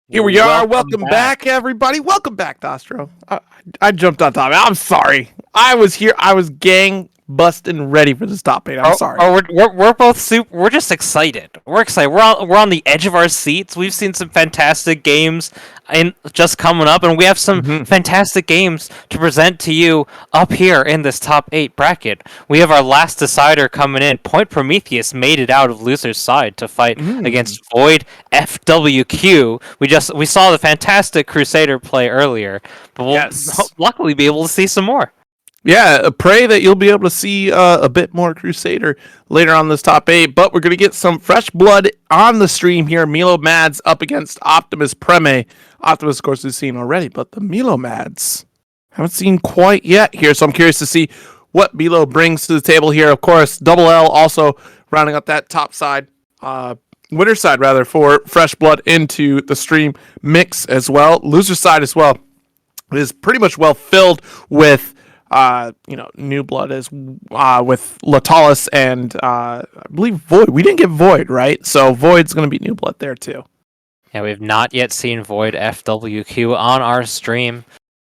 Here we are. Welcome back, everybody. Welcome back, Dostrow. I jumped on top. I'm sorry. I was here. I was gang busting ready for this top 8. I'm sorry. We're both super. We're just excited. We're excited. We're on the edge of our seats. We've seen some fantastic games just coming up, and we have some fantastic games to present to you up here in this top 8 bracket. We have our last decider coming in. Point Prometheus made it out of loser's side to fight against Void FWQ. We saw the fantastic Crusader play earlier, but we'll luckily be able to see some more. Yeah, pray that you'll be able to see a bit more Crusader later on this top 8, but we're going to get some fresh blood on the stream here. Milo-madds up against Optimus Premixre. Optimus, of course, we've seen already, but the Milo-madds haven't seen quite yet here, so I'm curious to see what Milo brings to the table here. Of course, Double L also rounding up that top side, winner side rather, for fresh blood into the stream mix as well. Loser side as well is pretty much well filled with new blood is with Letalis and I believe Void. We didn't get Void, right? So Void's going to be new blood there too. Yeah, we have not yet seen Void FWQ on our stream.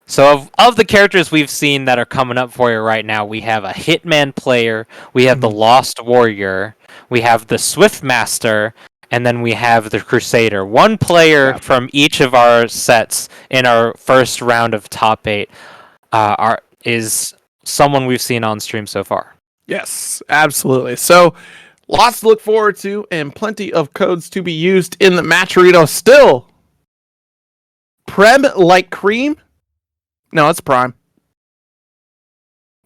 So of the characters we've seen that are coming up for you right now, we have a Hitman player, we have the Lost Warrior, we have the Swift Master, and then we have the Crusader. One player from each of our sets in our first round of top 8 is someone we've seen on stream so far. Yes, absolutely. So lots to look forward to and plenty of codes to be used in the Matcherito still. Prem like cream? No, it's prime.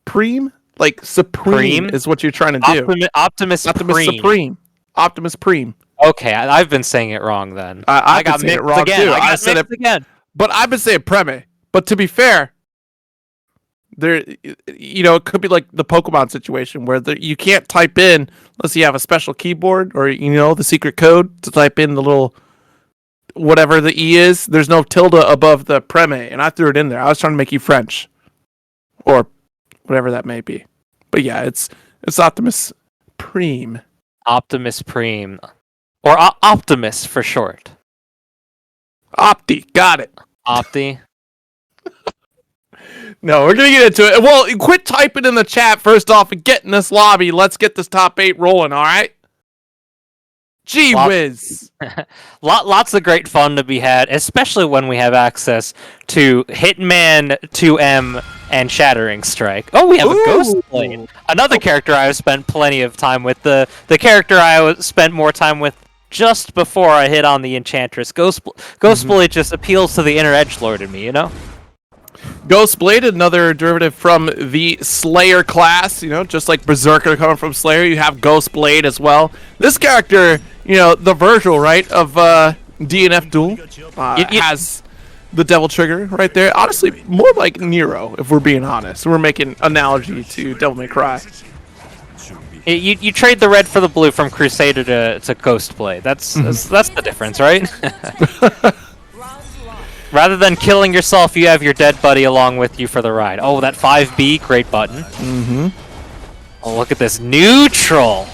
Preem? Like supreme is what you're trying to do. Optimus Supreme. Optimus Preem. Okay, I've been saying it wrong then. I got mixed it wrong again. Too. I said it again. But I've been saying Preme. But to be fair, there, it could be like the Pokemon situation where you can't type in unless you have a special keyboard or the secret code to type in the little whatever the E is. There's no tilde above the Preme, and I threw it in there. I was trying to make you French or whatever that may be. But yeah, it's Optimus Preem. Optimus Preem, or Optimus for short. Opti, got it. Opti. No, we're going to get into it. Well, quit typing in the chat first off and get in this lobby. Let's get this top 8 rolling, all right? Gee whiz. Lots of great fun to be had, especially when we have access to Hitman 2M and Shattering Strike. Oh, we have a Ghostblade. Another character I have spent plenty of time with. The character I spent more time with just before I hit on the Enchantress. Ghostblade just appeals to the inner edgelord in me, Ghostblade, another derivative from the Slayer class, just like Berserker coming from Slayer, you have Ghostblade as well. This character, the Virgil, right, of DNF Duel, has the Devil Trigger right there. Honestly, more like Nero, if we're being honest. We're making analogy to Devil May Cry. You trade the red for the blue from Crusader to Ghostblade. That's the difference, right? Rather than killing yourself, you have your dead buddy along with you for the ride. Oh, that 5B, great button. Oh, look at this. Neutral.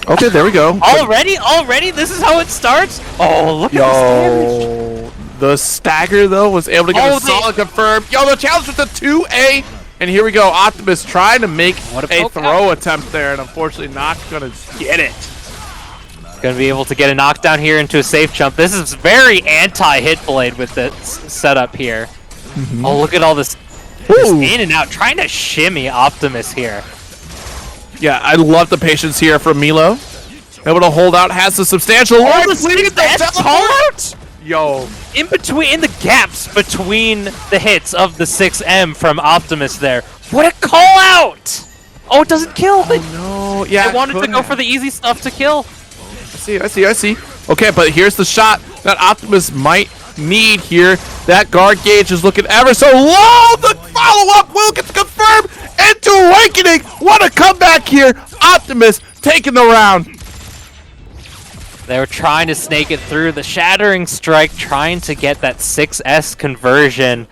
Okay, there we go. Already? This is how it starts? Oh, look at this damage. The stagger, though, was able to get a solid confirm. The challenge with the 2A. And here we go. Optimus trying to make a throw attempt there, and unfortunately not going to get it. Gonna be able to get a knockdown here into a safe jump. This is very anti-Hitblade with this setup here. Oh, look at all this in and out, trying to shimmy Optimus here. Yeah, I love the patience here from Milo. Able to hold out, has a substantial the 6S call out? Yo. In the gaps between the hits of the 6M from Optimus there. What a call out! Oh, it doesn't kill. Oh, no. Yeah, I wanted to go for the easy stuff to kill. I see. Okay, but here's the shot that Optimus might need here. That guard gauge is looking ever so low. The follow-up will get confirmed into Awakening. What a comeback here. Optimus taking the round. They were trying to snake it through the Shattering Strike, trying to get that 6S conversion,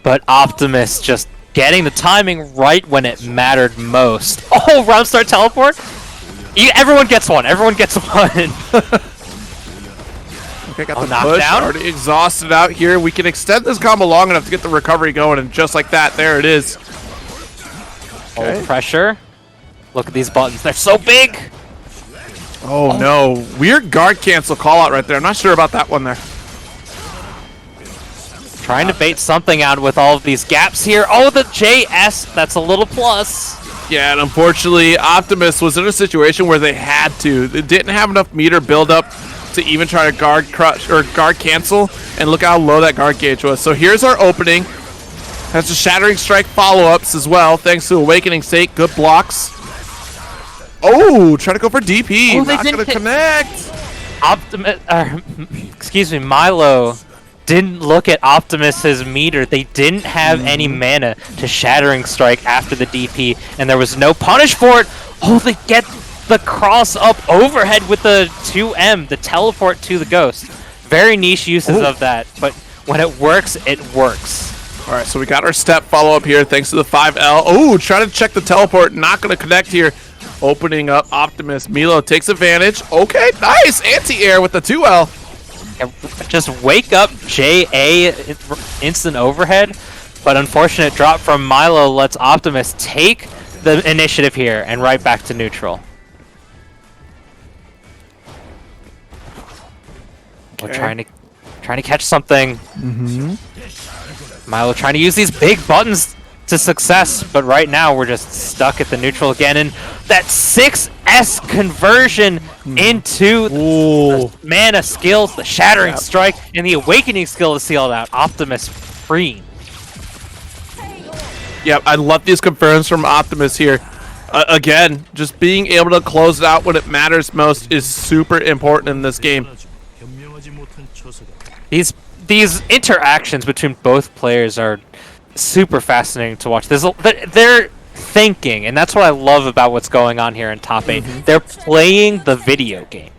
but Optimus just getting the timing right when it mattered most. Oh, round start teleport? Everyone gets one. Okay, got the knocked push. down. Already exhausted out here. We can extend this combo long enough to get the recovery going, and just like that, there it is. Okay. Hold pressure. Look at these buttons. They're so big. Oh no. Weird guard cancel call out right there. I'm not sure about that one there. Trying to bait something out with all of these gaps here. Oh, the JS. That's a little plus. Yeah, and unfortunately, Optimus was in a situation where they had to. They didn't have enough meter build up to even try to guard crush or guard cancel, and look how low that guard gauge was. So here's our opening. That's the Shattering Strike follow-ups as well, thanks to Awakening State. Good blocks. Oh, try to go for DP. Oh, not gonna connect. Excuse me, Milo didn't look at Optimus's meter. They didn't have any mana to Shattering Strike after the DP, and there was no punish for it. Oh, they get the cross up overhead with the 2M, the teleport to the ghost. Very niche uses of that, but when it works, it works. All right, so we got our step follow-up here thanks to the 5L. Oh, trying to check the teleport. Not going to connect here. Opening up Optimus. Milo takes advantage. Okay, nice. Anti-air with the 2L. Just wake up JA instant overhead, but unfortunate drop from Milo lets Optimus take the initiative here and right back to neutral. We're trying to catch something. Milo trying to use these big buttons to success, but right now we're just stuck at the neutral again, and that 6S conversion into the mana skills, the Shattering Strike, and the Awakening skill to seal it out. Optimus Prime. Yeah, I love these confirms from Optimus here. Again, just being able to close it out when it matters most is super important in this game. These interactions between both players are super fascinating to watch. They're thinking, and that's what I love about what's going on here in top 8. They're playing the video game.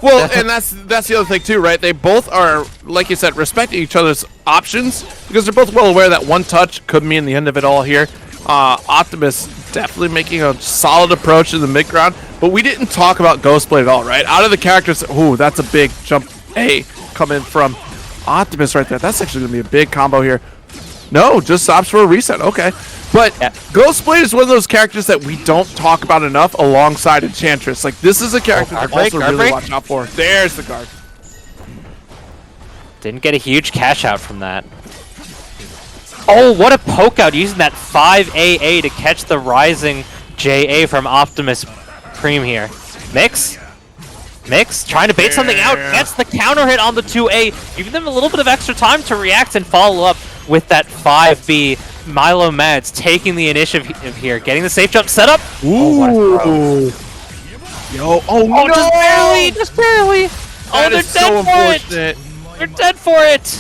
Well, and that's the other thing too, right? They both are, like you said, respecting each other's options because they're both well aware that one touch could mean the end of it all here. Optimus definitely making a solid approach in the mid ground, but we didn't talk about Ghostblade at all, right? Out of the characters, ooh, that's a big jump A coming from Optimus right there. That's actually going to be a big combo here. No, just stops for a reset. Okay. But Ghostblade is one of those characters that we don't talk about enough alongside Enchantress. Like, this is a character to also really watch out for. There's the guard. Didn't get a huge cash out from that. Oh, what a poke out using that 5AA to catch the rising JA from Optimus Prime here. Mix, trying to bait something out, gets the counter hit on the 2A, giving them a little bit of extra time to react and follow up with that 5B. Milo-madds taking the initiative here, getting the safe jump set up. Ooh. Oh, what a throw. Yo, oh no! Just barely. Oh, they're dead for it. They're dead for it.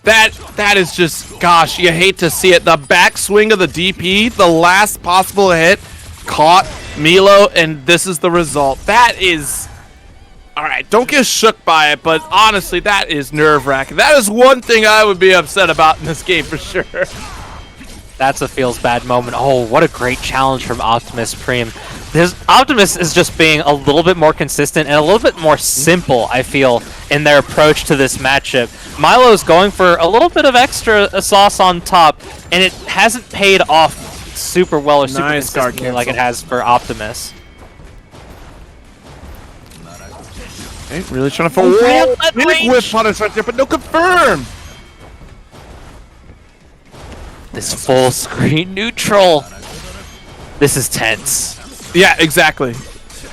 That is just, gosh, you hate to see it. The backswing of the DP, the last possible hit, caught Milo, and this is the result. That is, all right, don't get shook by it, but honestly, that is nerve-wracking. That is one thing I would be upset about in this game for sure. That's a feels bad moment. Oh, what a great challenge from Optimus Prime. Optimus is just being a little bit more consistent and a little bit more simple, I feel, in their approach to this matchup. Milo's going for a little bit of extra sauce on top, and it hasn't paid off super well or super consistently like it has for Optimus. Okay, really trying to forward. Big whip punish right there, but no confirm. This full screen neutral. This is tense. Yeah, exactly.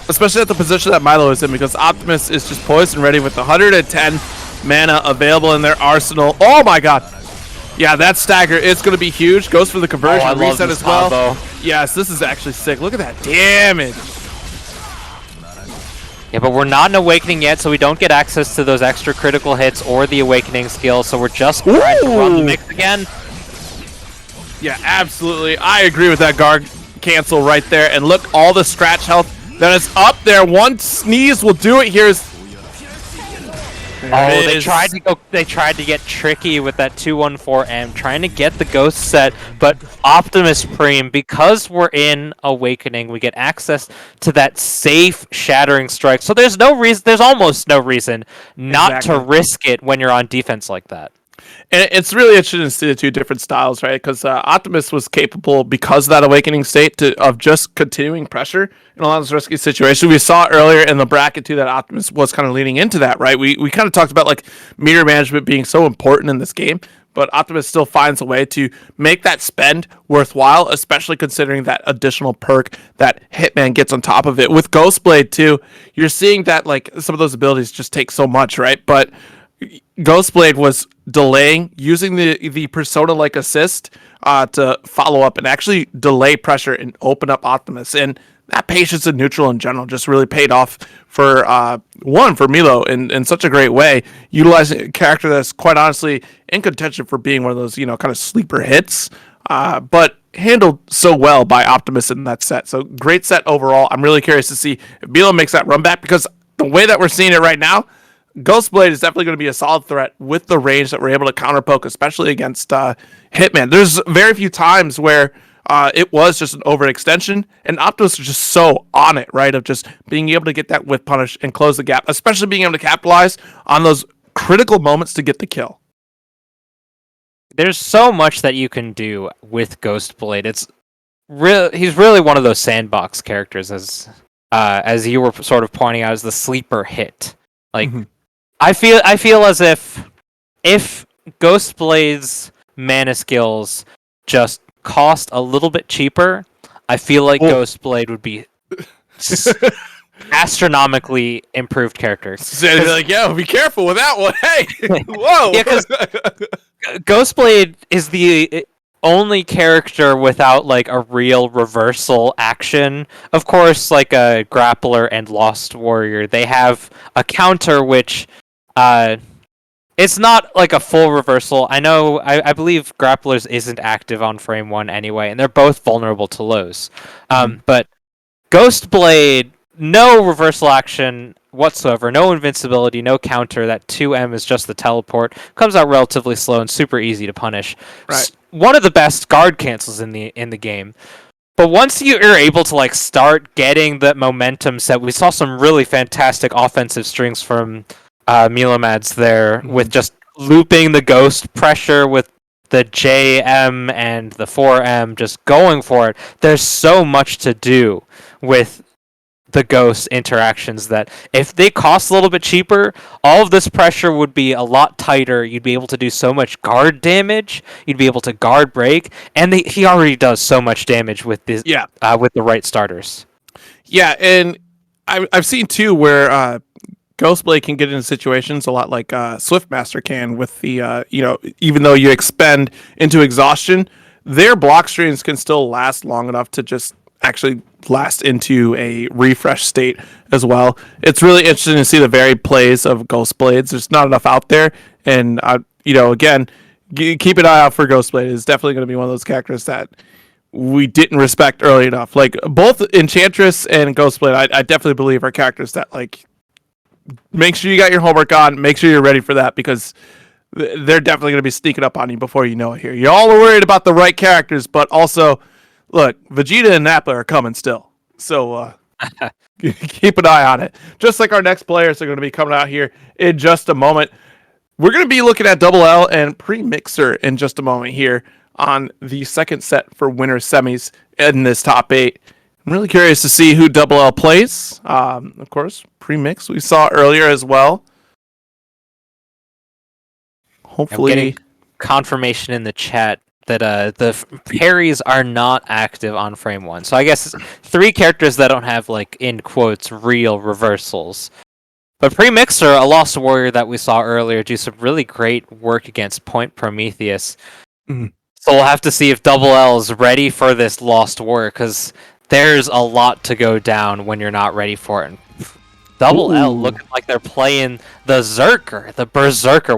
Especially at the position that Milo is in, because Optimus is just poised and ready with 110 mana available in their arsenal. Oh my god. Yeah, that stagger, it's going to be huge. Goes for the conversion reset as well. Combo. Yes, this is actually sick. Look at that damage. Yeah, but we're not an Awakening yet, so we don't get access to those extra critical hits or the Awakening skill, so we're just trying to run the mix again. Yeah, absolutely. I agree with that guard cancel right there. And look, all the scratch health that is up there. One sneeze will do it here. There it they is. tried to go. They tried to get tricky with that 214M, trying to get the ghost set. But Optimus Prime, because we're in Awakening, we get access to that safe shattering strike. So there's no reason. There's almost no reason not to risk it when you're on defense like that. And it's really interesting to see the two different styles, right? Because Optimus was capable, because of that awakening state, of just continuing pressure in a lot of those risky situations. We saw earlier in the bracket, too, that Optimus was kind of leaning into that, right? We kind of talked about, like, meter management being so important in this game, but Optimus still finds a way to make that spend worthwhile, especially considering that additional perk that Hitman gets on top of it. With Ghostblade, too, you're seeing that, like, some of those abilities just take so much, right? But Ghostblade was delaying, using the persona-like assist to follow up and actually delay pressure and open up Optimus. And that patience in neutral in general just really paid off for Milo in such a great way, utilizing a character that's quite honestly in contention for being one of those, kind of sleeper hits, but handled so well by Optimus in that set. So great set overall. I'm really curious to see if Milo makes that run back, because the way that we're seeing it right now, Ghostblade is definitely going to be a solid threat with the range that we're able to counterpoke, especially against Hitman. There's very few times where it was just an overextension, and Optimus was just so on it, right, of just being able to get that whip punish and close the gap, especially being able to capitalize on those critical moments to get the kill. There's so much that you can do with Ghostblade. He's really one of those sandbox characters, as you were sort of pointing out, as the sleeper hit. Like, I feel as if Ghostblade's mana skills just cost a little bit cheaper, I feel like Ghostblade would be astronomically improved character. So like, yo, be careful with that one. Hey, whoa. Yeah, because Ghostblade is the only character without like a real reversal action. Of course, like a Grappler and Lost Warrior, they have a counter which it's not like a full reversal. I believe Grapplers isn't active on frame 1 anyway, and they're both vulnerable to lows. But Ghostblade, no reversal action whatsoever, no invincibility, no counter. That 2M is just the teleport. Comes out relatively slow and super easy to punish. Right. One of the best guard cancels in the game. But once you're able to like start getting the momentum set, we saw some really fantastic offensive strings from Milo-madds there, with just looping the ghost pressure with the JM and the 4M, just going for it. There's so much to do with the ghost interactions that if they cost a little bit cheaper, all of this pressure would be a lot tighter. You'd be able to do so much guard damage. You'd be able to guard break, and he already does so much damage with this. With the right starters. Yeah, and I've seen too where Ghostblade can get into situations a lot like Swiftmaster can with the even though you expend into exhaustion, their block streams can still last long enough to just actually last into a refresh state as well. It's really interesting to see the varied plays of Ghostblades. There's not enough out there, and again, keep an eye out for Ghostblade. It's definitely going to be one of those characters that we didn't respect early enough. Like both Enchantress and Ghostblade, I definitely believe are characters that like make sure you got your homework on, make sure you're ready for that, because they're definitely going to be sneaking up on you before you know it here. You all are worried about the right characters, but also, look, Vegeta and Nappa are coming still. So keep an eye on it. Just like our next players are going to be coming out here in just a moment. We're going to be looking at Double L and Premixre in just a moment here on the second set for winner semis in this top 8. I'm really curious to see who Double L plays. Of course, Premix we saw earlier as well. Hopefully, I'm getting confirmation in the chat that the parries are not active on frame 1. So I guess 3 characters that don't have, like, in quotes, real reversals. But Premixre, a Lost Warrior that we saw earlier, do some really great work against Point Prometheus. So we'll have to see if Double L is ready for this Lost Warrior, because there's a lot to go down when you're not ready for it. Double L looking like they're playing the Zerker, the Berserker.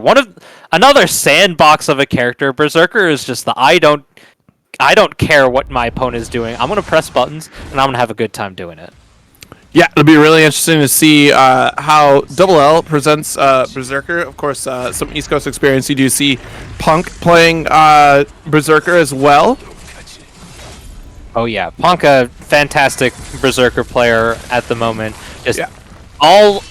Another sandbox of a character. Berserker is just the I don't care what my opponent is doing. I'm gonna press buttons and I'm gonna have a good time doing it. Yeah, it'll be really interesting to see how Double L presents Berserker. Of course, some East Coast experience. You do see Punk playing Berserker as well. Oh yeah, Punk, a fantastic Berserker player at the moment. Just Yeah.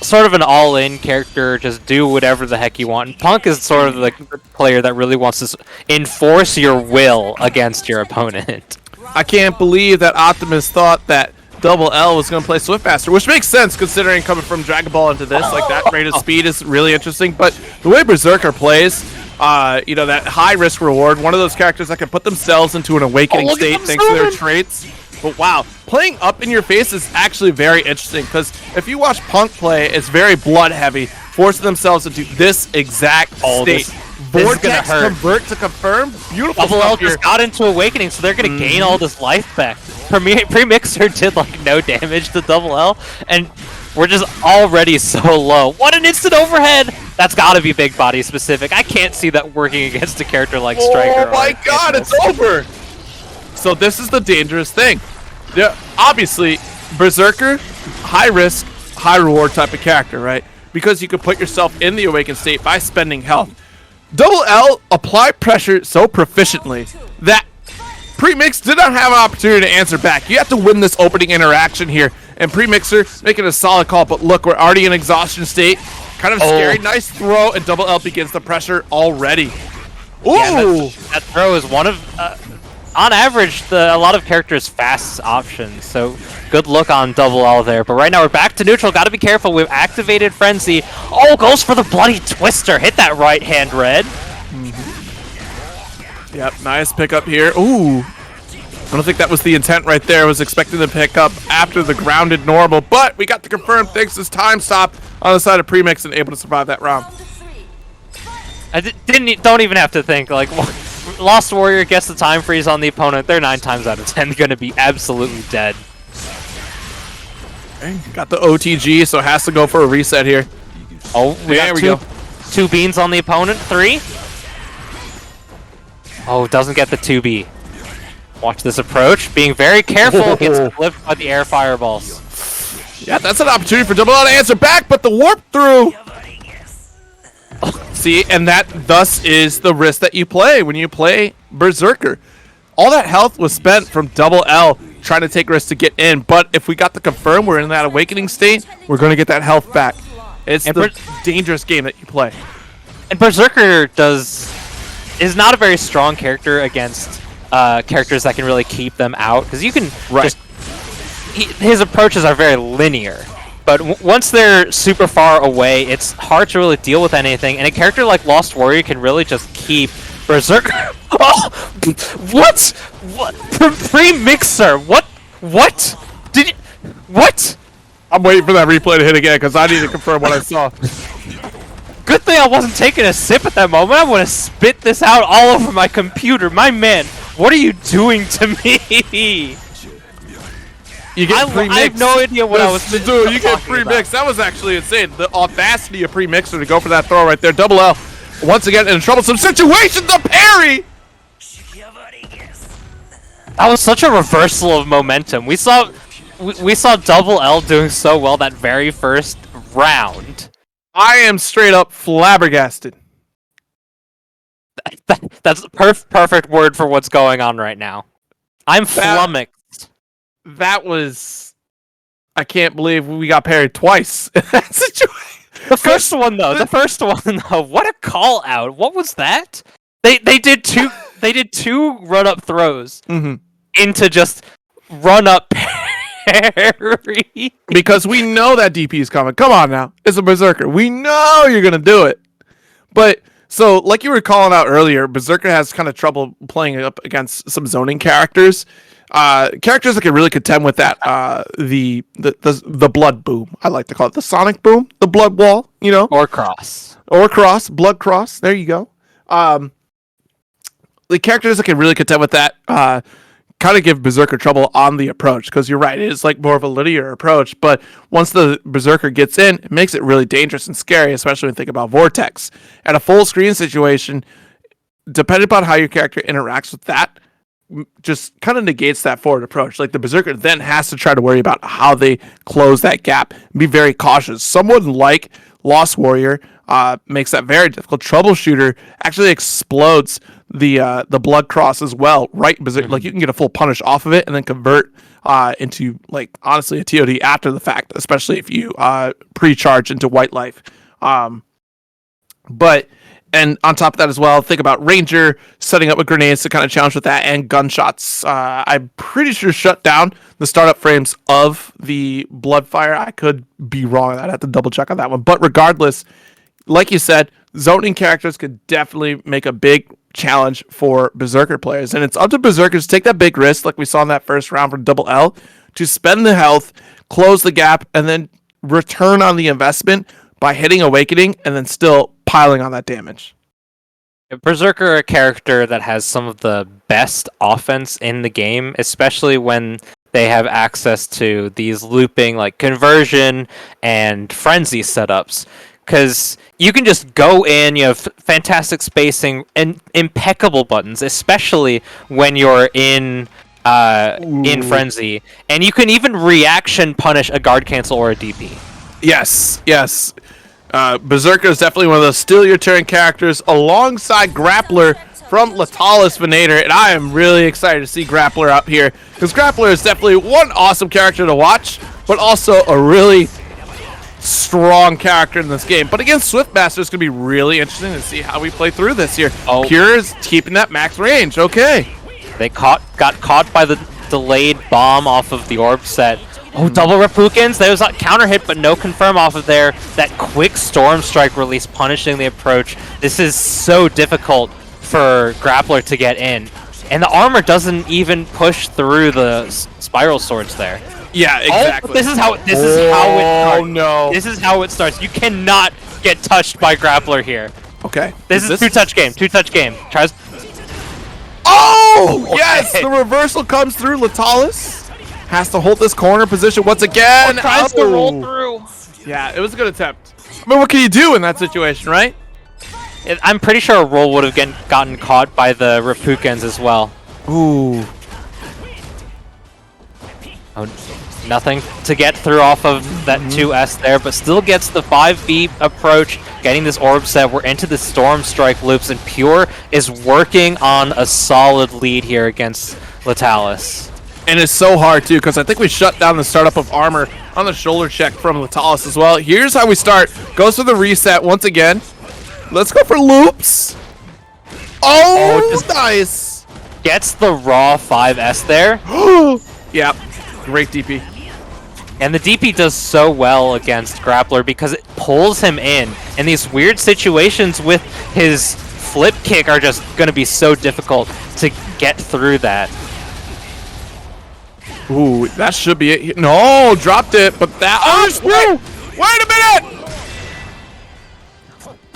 sort of an all-in character. Just do whatever the heck you want. And Punk is sort of the player that really wants to enforce your will against your opponent. I can't believe that Optimus thought that Double L was going to play Swiftmaster, which makes sense considering coming from Dragon Ball into this. Like, that rate of speed is really interesting. But the way Berserker plays, you know, that high risk reward, one of those characters that can put themselves into an awakening state thanks to their traits. But wow, playing up in your face is actually very interesting because if you watch Punk play, it's very blood heavy, forcing themselves into this exact state. Vortex, convert to confirm. Beautiful Double L stuff here. just got into Awakening, so they're going to gain all this life back. Premixre did like no damage to Double L, and we're just already so low. What an instant overhead! That's got to be big body specific. I can't see that working against a character like Striker. Oh my god, it's over! So this is the dangerous thing. Yeah, obviously, Berserker, high risk, high reward type of character, right? Because you could put yourself in the awakened state by spending health. Double L apply pressure so proficiently that Premixre did not have an opportunity to answer back. You have to win this opening interaction here. And Premixre making a solid call, but look, we're already in exhaustion state. Kind of scary. Nice throw, and Double L begins the pressure already. Ooh! Yeah, that throw is one of, on average, a lot of characters' fast options. So good look on Double L there. But right now we're back to neutral. Got to be careful. We've activated Frenzy. Oh, goes for the bloody twister. Hit that right hand red. Yep, nice pickup here. Ooh. I don't think that was the intent right there. I was expecting to pick up after the grounded normal, but we got the confirmed thanks to this time stop on the side of Premixre and able to survive that round. Don't even have to think. Like, Lost Warrior gets the time freeze on the opponent. They're 9 times out of 10 going to be absolutely dead. Okay, got the OTG, so has to go for a reset here. Oh, we got two beans on the opponent. 3. Oh, doesn't get the 2B. Watch this approach. Being very careful. Gets flipped by the air fireballs. Yeah, that's an opportunity for Double L to answer back, but the warp through. See, and that thus is the risk that you play when you play Berserker. All that health was spent from Double L trying to take risks to get in, but if we got the confirm we're in that awakening state, we're going to get that health back. It's the dangerous game that you play. And Berserker is not a very strong character against characters that can really keep them out, because you can his approaches are very linear. But once they're super far away, it's hard to really deal with anything. And a character like Lost Warrior can really just keep Berserker. Oh, what? Premixre? What? Did you? What? I'm waiting for that replay to hit again because I need to confirm what I saw. Good thing I wasn't taking a sip at that moment. I would have spit this out all over my computer. My man, what are you doing to me? You get Premixre. I have no idea what I was doing. You get Premixre. That was actually insane. The audacity of Premixre to go for that throw right there. Double L, once again, in a troublesome situation. The parry! That was such a reversal of momentum. We saw Double L doing so well that very first round. I am straight up flabbergasted. That's the perfect word for what's going on right now. I'm flummoxed. That was... I can't believe we got parried twice in that situation. The first one, though. What a call out. What was that? They did two run-up throws into just run-up parry. Because we know that DP is coming. Come on now. It's a Berserker. We know you're going to do it. But... So, like you were calling out earlier, Berserker has kind of trouble playing up against some zoning characters. Characters that can really contend with that. The blood boom. I like to call it the sonic boom. The blood wall, you know? Or cross. Blood cross. There you go. The characters that can really contend with that kind of give Berserker trouble on the approach, because you're right, it is like more of a linear approach, but once the Berserker gets in, it makes it really dangerous and scary, especially when you think about Vortex. At a full screen situation, depending upon how your character interacts with that, just kind of negates that forward approach. Like the Berserker then has to try to worry about how they close that gap and be very cautious. Someone like Lost Warrior makes that very difficult. Troubleshooter actually explodes the Blood Cross as well, right? Like you can get a full punish off of it and then convert into like honestly a TOD after the fact, especially if you pre-charge into White Life. And on top of that as well, think about Ranger setting up with grenades to kind of challenge with that, and gunshots. I'm pretty sure shut down the startup frames of the Bloodfire. I could be wrong. I'd have to double check on that one. But regardless, like you said, zoning characters could definitely make a big challenge for Berserker players. And it's up to Berserkers to take that big risk, like we saw in that first round for Double L, to spend the health, close the gap, and then return on the investment by hitting Awakening and then still piling on that damage. Berserker, a character that has some of the best offense in the game, especially when they have access to these looping like conversion and frenzy setups. Because you can just go in, you have fantastic spacing and impeccable buttons, especially when you're in frenzy, and you can even reaction punish a guard cancel or a DP. Yes. Berserker is definitely one of those steal your turn characters alongside Grappler from LetalisVenator, and I am really excited to see Grappler up here because Grappler is definitely one awesome character to watch, but also a really strong character in this game. But against Swiftmaster, it's going to be really interesting to see how we play through this here. Oh. Pure is keeping that max range. Okay. They got caught by the delayed bomb off of the orb set. Oh, double Repukins. There was a counter hit, but no confirm off of there. That quick Storm Strike release punishing the approach. This is so difficult for Grappler to get in. And the armor doesn't even push through the spiral swords there. Yeah, exactly. Oh, this is how it starts. Oh no. This is how it starts. You cannot get touched by Grappler here. Okay. This is two-touch game. Two-touch game. Tries. Oh! Okay. Yes! The reversal comes through. Letalis has to hold this corner position once again. Tries to roll through. Yeah, it was a good attempt. I mean, what can you do in that situation, right? I'm pretty sure a roll would have gotten caught by the Repukins as well. Ooh. Oh, nothing to get through off of that 2S there, but still gets the 5B approach, getting this orb set. We're into the Storm Strike loops, and Pure is working on a solid lead here against Letalis. And it's so hard, too, because I think we shut down the startup of armor on the shoulder check from Letalis as well. Here's how we start. Goes for the reset once again. Let's go for loops. Oh, nice. Gets the raw 5S there. Yeah, great DP. And the DP does so well against Grappler because it pulls him in. And these weird situations with his flip kick are just going to be so difficult to get through that. Ooh, that should be it. No, dropped it, but that... Oh, wait a minute!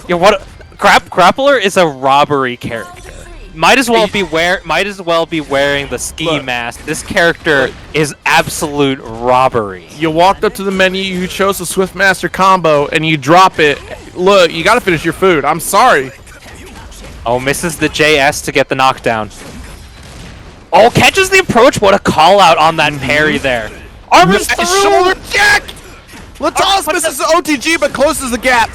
Yeah, what? Grappler is a robbery character. Might as well be wearing the ski mask. This character is absolute robbery. You walked up to the menu, you chose the Swiftmaster combo, and you drop it. Look, you gotta finish your food. I'm sorry. Oh, misses the JS to get the knockdown. Oh, catches the approach. What a call out on that parry there. Armor's through. Shoulder check. Letalis misses the OTG, but closes the gap.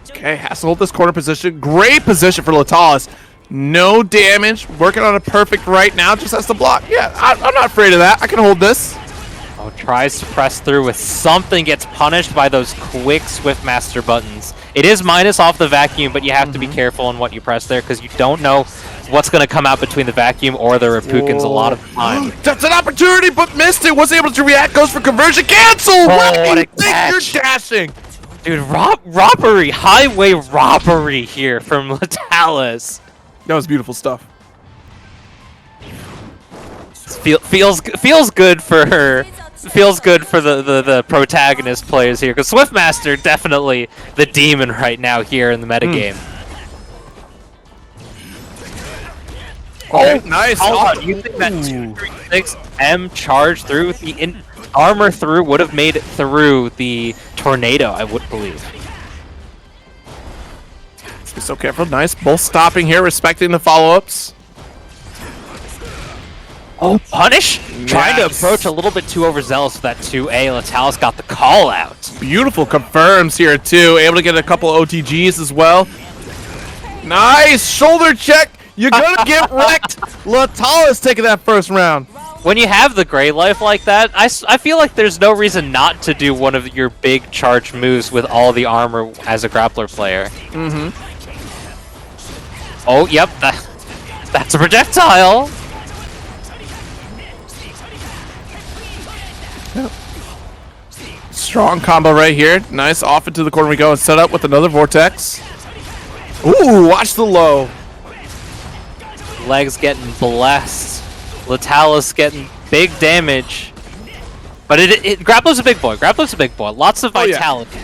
Okay, has to hold this corner position. Great position for Letalis. No damage. Working on a perfect right now. Just has to block. Yeah, I'm not afraid of that. I can hold this. Oh, tries to press through with something. Gets punished by those quick Swiftmaster buttons. It is minus off the vacuum, but you have to be careful on what you press there because you don't know what's going to come out between the vacuum or the Repukins a lot of the time. That's an opportunity, but missed it. Wasn't able to react. Goes for conversion. Cancel! Oh, Where do you think catch. you're dashing? Dude, robbery, highway robbery here from Letalis. That was beautiful stuff. Feels good for her. Feels good for the protagonist players here, because Swiftmaster definitely the demon right now here in the metagame. Oh, nice. Oh, you think that 236M charge through the armor through would have made it through the tornado, I would believe. Let's be so careful. Nice. Both stopping here, respecting the follow-ups. Oh, punish! Trying to Yes. approach a little bit too overzealous with that 2A. Letalis got the call out. Beautiful confirms here too. Able to get a couple OTGs as well. Nice shoulder check. You're gonna get wrecked. Letalis taking that first round. When you have the Grey Life like that, I feel like there's no reason not to do one of your big charge moves with all the armor as a grappler player. Mm-hmm. Oh, yep, that's a projectile. Strong combo right here. Nice. Off into the corner we go and set up with another vortex. Ooh, watch the low. Legs getting blessed. Letalis getting big damage. But Grappler's a big boy. Grappler's a big boy. Lots of vitality.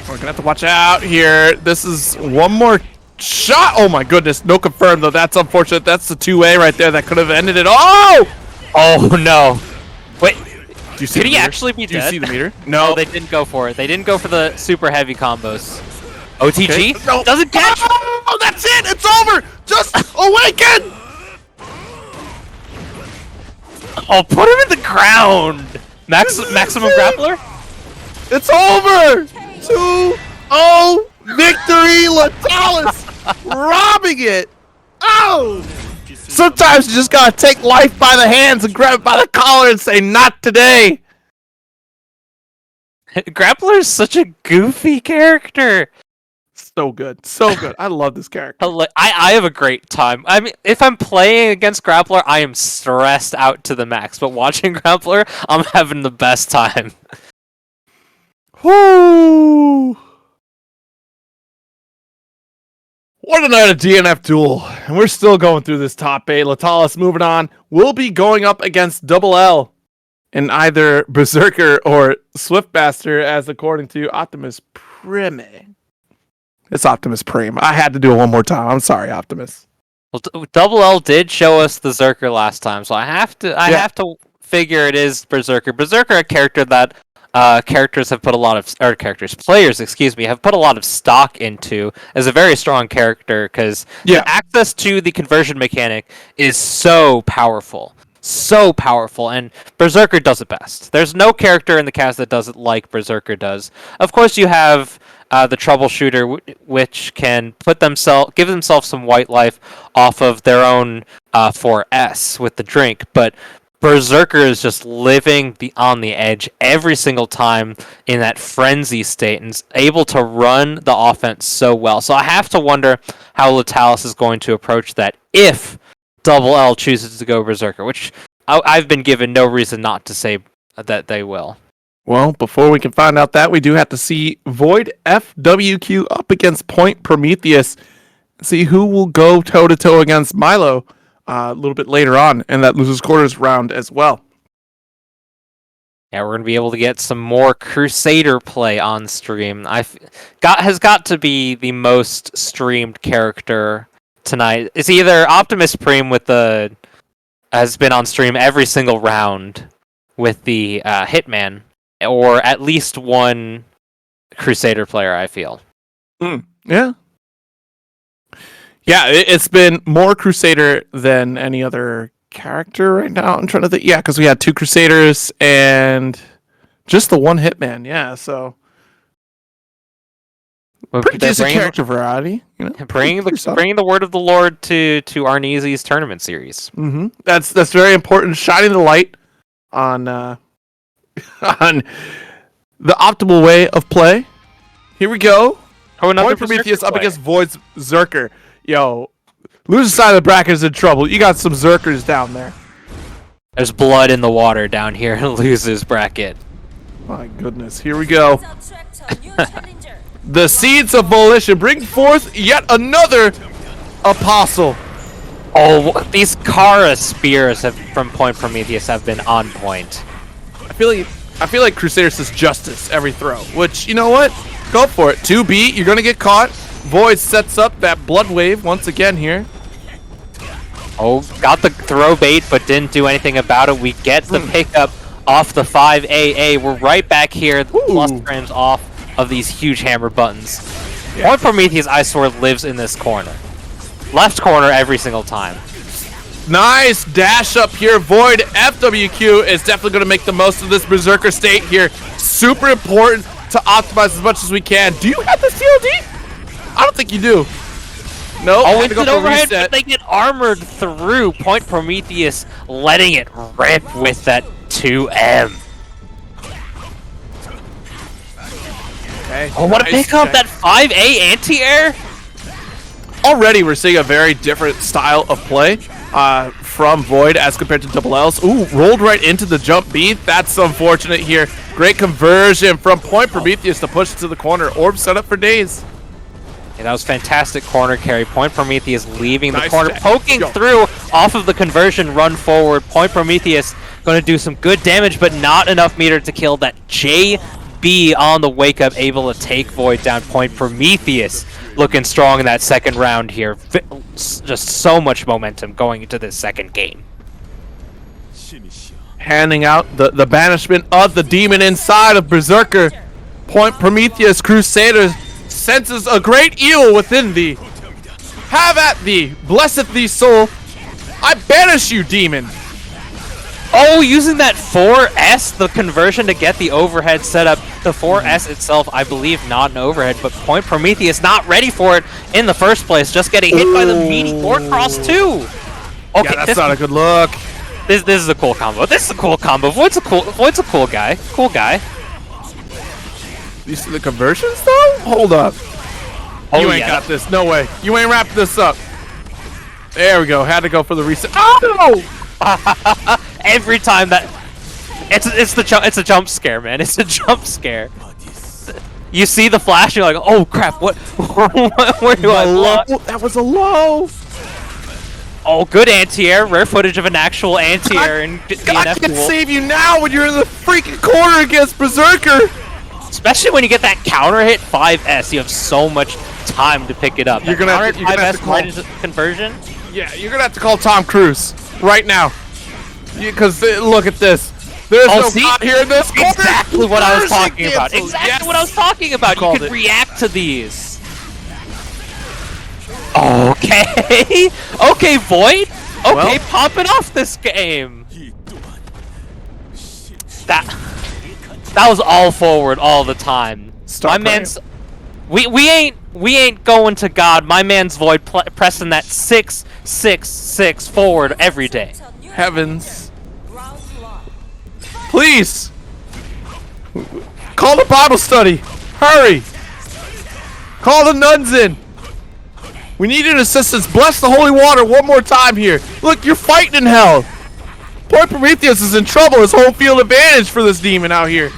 We're gonna have to watch out here. This is one more shot. Oh my goodness. No confirm though. That's unfortunate. That's the 2A right there. That could have ended it. Oh! Oh no. Wait. Do you see Could the he meter? actually be Do you dead? see the meter? No. No, they didn't go for it. They didn't go for the super heavy combos. OTG? Okay. No. Doesn't catch! Oh, that's it! It's over! Just awaken! Oh, put him in the ground! Maximum grappler? It's over! 2-0 victory! Letalis robbing it! Oh! Sometimes you just gotta take life by the hands and grab it by the collar and say, not today! Grappler is such a goofy character. So good. So good. I love this character. I have a great time. I mean, if I'm playing against Grappler, I am stressed out to the max. But watching Grappler, I'm having the best time. Whoo! What a night of DNF Duel. And we're still going through this top 8. Letalis moving on. We'll be going up against Double L in either Berserker or Swiftmaster, as according to Optimus Prime. It's Optimus Prime. I had to do it one more time. I'm sorry, Optimus. Well, Double L did show us the Berserker last time, so I have to figure it is Berserker. Berserker, a character that players, have put a lot of stock into, as a very strong character, because the access to the conversion mechanic is so powerful. So powerful, and Berserker does it best. There's no character in the cast that does it like Berserker does. Of course, you have the troubleshooter, which can give themselves some white life off of their own 4S with the drink, but Berserker is just living on the edge every single time in that frenzy state and is able to run the offense so well. So I have to wonder how Letalis is going to approach that if Double L chooses to go Berserker, which I've been given no reason not to say that they will. Well, before we can find out that, we do have to see Void FWQ up against Point Prometheus. See who will go toe-to-toe against Milo a little bit later on in that losers quarters round as well. Yeah, we're going to be able to get some more Crusader play on stream. Has got to be the most streamed character tonight. It's either Optimus Prime has been on stream every single round with the Hitman, or at least one Crusader player, I feel. Yeah. Yeah, it's been more Crusader than any other character right now. I'm trying to think. Yeah, because we had 2 Crusaders and just the one Hitman. Yeah, so pretty decent character variety. You know? Bringing the word of the Lord to Arneezy's tournament series. Mm-hmm. That's very important. Shining the light on on the optimal way of play. Here we go. Oh, another Point Prometheus up against Void's Berserker. Yo, loser side of the bracket is in trouble. You got some Berserkers down there. There's blood in the water down here in losers bracket. My goodness, here we go. The Seeds of Volition bring forth yet another Apostle. Oh, these Kara spears from Point Prometheus have been on point. I feel like Crusader says justice every throw, which, you know what? Go for it. 2B, you're going to get caught. Void sets up that blood wave once again here. Oh, got the throw bait, but didn't do anything about it. We get the pickup off the 5AA. We're right back here. The plus frames off of these huge hammer buttons. Point Prometheus, I swear, lives in this corner. Left corner every single time. Nice dash up here. Void FWQ is definitely going to make the most of this Berserker state here. Super important to optimize as much as we can. Do you have the COD? I don't think you do. No, oh, it's an overhead, but they get armored through. Point Prometheus letting it rip with that 2M. Okay, oh, what a pickup! That 5A anti-air! Already we're seeing a very different style of play from Void as compared to Double L's. Ooh, rolled right into the jump beat. That's unfortunate here. Great conversion from Point Prometheus to push it to the corner. Orb set up for days. Yeah, that was fantastic corner carry. Point Prometheus leaving the Nice corner, poking through off of the conversion run forward. Point Prometheus going to do some good damage, but not enough meter to kill that JB on the wake up, able to take Void down. Point Prometheus looking strong in that second round here. Just so much momentum going into this second game. Handing out the banishment of the demon inside of Berserker. Point Prometheus Crusader senses a great evil within thee. Have at thee, blesseth thee soul. I banish you, demon. Oh, using that 4S, the conversion to get the overhead set up. The 4S itself, I believe, not an overhead, but Point Prometheus not ready for it in the first place. Just getting hit by the meaty Cross too. Okay, yeah, that's not a good look. This is a cool combo. This is a cool combo. Void's a cool guy. Cool guy. You see the conversions though? Hold up. Oh, you ain't got this. No way. You ain't wrapped this up. There we go. Had to go for the reset. Oh! Every time that it's a jump scare, man. It's a jump scare. You see the flash, you're like, oh crap! What? Where do I block? That was a low. Oh, good anti-air. Rare footage of an actual anti-air in DNF I can Duel. save you now when you're in the freaking corner against Berserker. Especially when you get that counter hit 5S, you have so much time to pick it up. You're gonna have to call right into conversion. Yeah, you're gonna have to call Tom Cruise right now. Because look at this. There's no God here in this corner. Exactly what I was talking about. Exactly what I was talking about. You can react to these. Okay. Okay, Void. Okay, popping off this game. That was all forward all the time. My man's we ain't going to God. My man's Void pressing that 6-6-6 forward every day. Heavens. Please. Call the Bible study. Hurry. Call the nuns in. We need an assistance. Bless the holy water one more time here. Look, you're fighting in hell. Point Prometheus is in trouble. His home field advantage for this demon out here.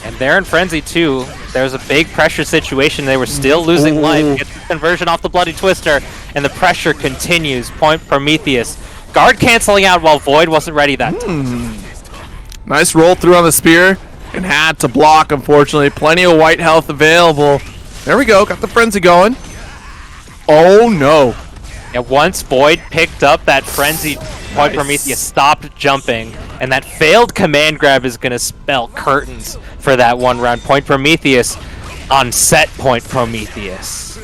And they're in frenzy too. There's a big pressure situation. They were still losing life. Get the conversion off the Bloody Twister, and the pressure continues. Point Prometheus. Guard canceling out while Void wasn't ready that time. Nice roll through on the spear, and had to block, unfortunately. Plenty of white health available. There we go. Got the frenzy going. Oh, no. And once Void picked up that frenzy, Point Prometheus stopped jumping, and that failed command grab is going to spell curtains for that one round. Point Prometheus on set. Point Prometheus.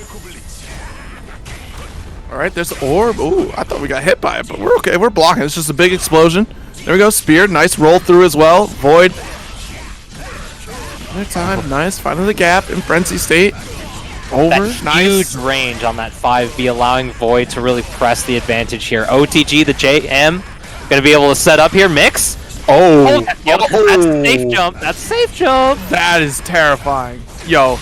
All right, there's the orb. Ooh, I thought we got hit by it, but we're okay. We're blocking. It's just a big explosion. There we go. Spear. Nice roll through as well. Void. Another time. Nice. Finding the gap in frenzy state. Over. That nice. Huge range on that 5B, allowing Void to really press the advantage here. OTG, the JM, going to be able to set up here. Mix. Oh. That's a safe jump. That's a safe jump. That is terrifying. Yo.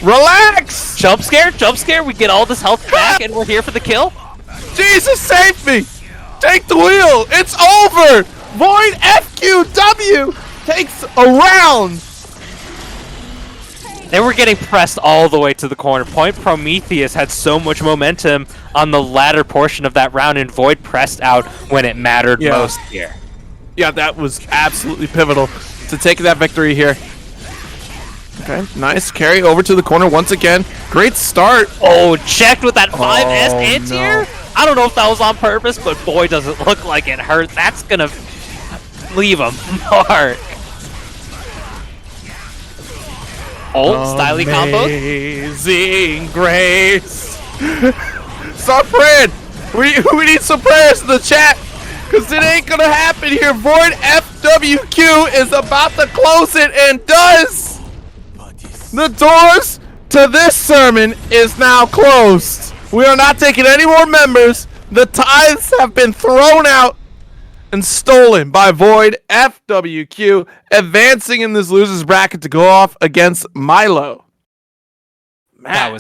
Relax. Jump scare. Jump scare. We get all this health back, and we're here for the kill. Jesus, save me. Take the wheel. It's over. Void FQW takes a round. They were getting pressed all the way to the corner. Point Prometheus had so much momentum on the latter portion of that round, and Void pressed out when it mattered most here. Yeah, that was absolutely pivotal to take that victory here. Okay, nice carry over to the corner once again. Great start. Oh, checked with that 5S anti-air. I don't know if that was on purpose, but boy, does it look like it hurt. That's gonna leave a mark. Oh, styly combo. Amazing grace. Stop praying. We need some prayers in the chat, because it ain't gonna happen here. Void FWQ is about to close it and does. The doors to this sermon is now closed. We are not taking any more members. The tithes have been thrown out and stolen by Void FWQ, advancing in this losers bracket to go off against Milo. Man.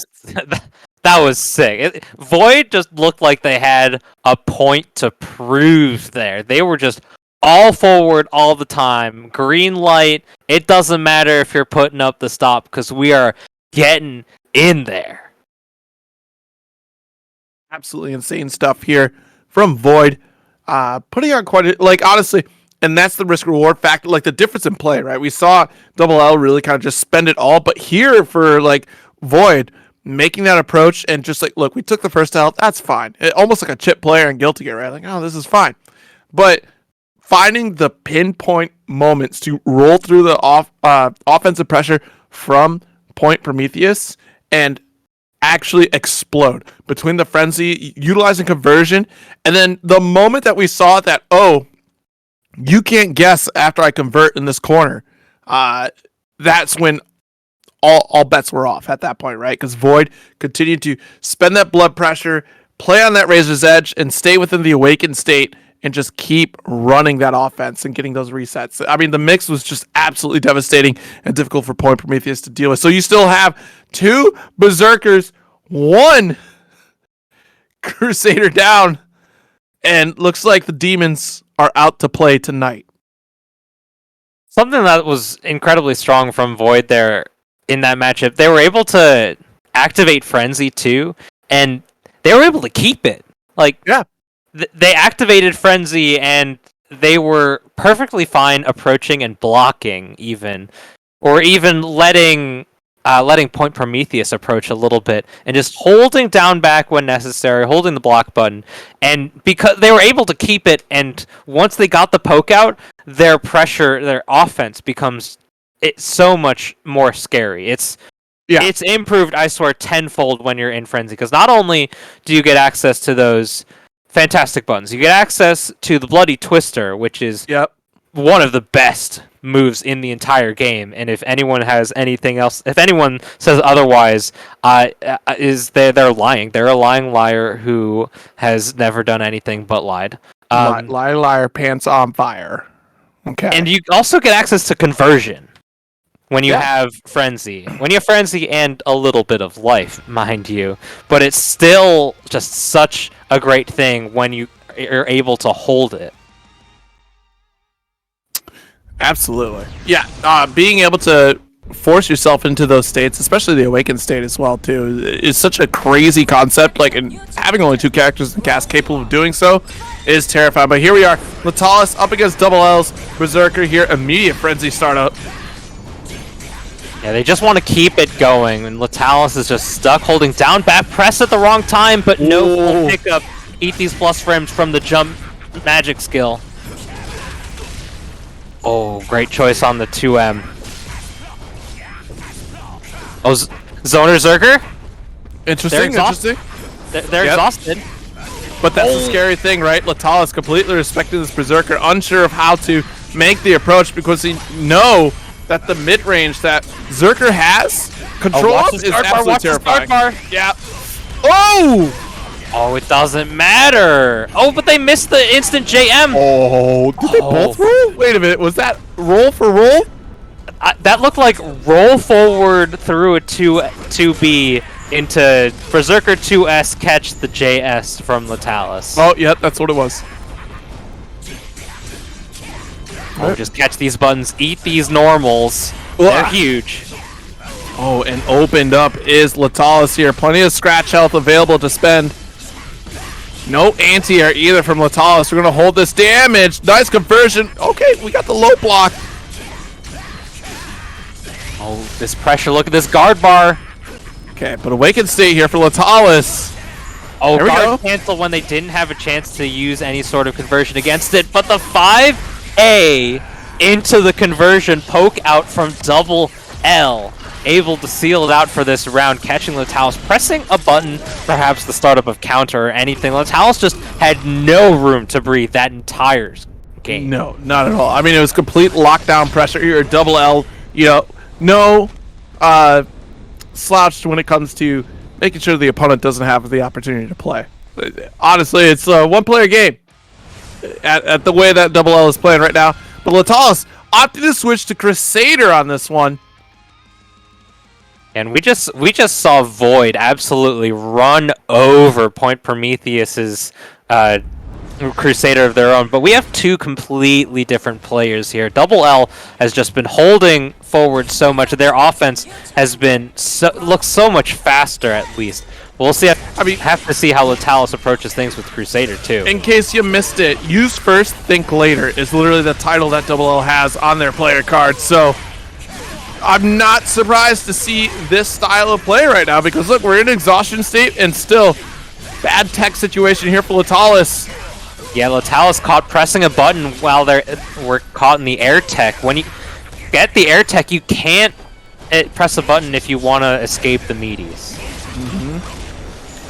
That was sick. Void just looked like they had a point to prove there. They were just all forward all the time. Green light. It doesn't matter if you're putting up the stop, because we are getting in there. Absolutely insane stuff here from Void. Putting on quite a, like, honestly, and that's the risk reward factor, like the difference in play, right? We saw Double L really kind of just spend it all, but here for like Void making that approach and just like, look, we took the first L, that's fine. Almost like a chip player in Guilty Gear, right? Like, oh, this is fine. But finding the pinpoint moments to roll through the offensive pressure from Point Prometheus and actually explode between the frenzy, utilizing conversion, and then the moment that we saw that, oh, you can't guess after I convert in this corner, that's when all bets were off at that point, right? Because Void continued to spend that blood pressure, play on that razor's edge, and stay within the awakened state and just keep running that offense and getting those resets. I mean, the mix was just absolutely devastating and difficult for Point Prometheus to deal with. So you still have 2 Berserkers, 1 Crusader down, and looks like the demons are out to play tonight. Something that was incredibly strong from Void there in that matchup, they were able to activate Frenzy too, and they were able to keep it. Like, yeah. They activated Frenzy, and they were perfectly fine approaching and blocking, even, or even letting Point Prometheus approach a little bit, and just holding down back when necessary, holding the block button, and because they were able to keep it, and once they got the poke out, their pressure, their offense becomes so much more scary. It's improved, I swear, tenfold when you're in Frenzy, because not only do you get access to those fantastic buttons, you get access to the Bloody Twister, which is one of the best moves in the entire game, and if anyone has anything else, if anyone says otherwise, they're lying. They're a lying liar who has never done anything but lied. Liar, pants on fire. Okay. And you also get access to conversion when you have Frenzy. When you have Frenzy and a little bit of life, mind you. But it's still just such a great thing when you're able to hold it. Absolutely. Yeah, being able to force yourself into those states, especially the awakened state as well, too, is such a crazy concept. Like, and having only 2 characters in the cast capable of doing so is terrifying. But here we are, Letalis up against Double L's Berserker here. Immediate Frenzy startup. Yeah, they just want to keep it going, and Letalis is just stuck holding down back press at the wrong time, but no full pickup. Eat these plus frames from the jump magic skill. Oh, great choice on the 2M. Oh, Zoner Zerker? Interesting. They're exhausted. But that's the scary thing, right? Letalis completely respecting this Berserker, unsure of how to make the approach because he know that the mid-range that Zerker has control of is absolutely terrifying. Yeah. Oh, it doesn't matter. Oh, but they missed the instant JM. Oh, did they both roll? Wait a minute, was that roll for roll? That looked like roll forward through a 2B into Berserker 2S catch the JS from Letalis. Oh, yep, that's what it was. Oh, just catch these buttons, eat these normals. They're huge. Oh, and opened up is Letalis here. Plenty of scratch health available to spend. No anti-air either from Letalis. We're going to hold this damage. Nice conversion. Okay, we got the low block. Oh, this pressure. Look at this guard bar. Okay, but awakened state here for Letalis. Oh, guard cancel when they didn't have a chance to use any sort of conversion against it. But the 5A into the conversion poke out from Double L. able to seal it out for this round, catching Letalis, pressing a button, perhaps the startup of counter or anything. Letalis just had no room to breathe that entire game. No, not at all. I mean, it was complete lockdown pressure here. Double L, you know, no slouched when it comes to making sure the opponent doesn't have the opportunity to play. Honestly, it's a one-player game at the way that Double L is playing right now. But Letalis opted to switch to Crusader on this one. And we just saw Void absolutely run over Point Prometheus's Crusader of their own, but we have two completely different players here. Double L has just been holding forward so much. Their offense has been looks so much faster, at least. We'll see. I mean, have to see how Letalis approaches things with Crusader too. In case you missed it, use first, think later is literally the title that Double L has on their player card. So I'm not surprised to see this style of play right now, because look, we're in exhaustion state and still bad tech situation here for Letalis. Yeah, Letalis caught pressing a button while we're caught in the air tech. When you get the air tech, you can't press a button if you want to escape the meaties.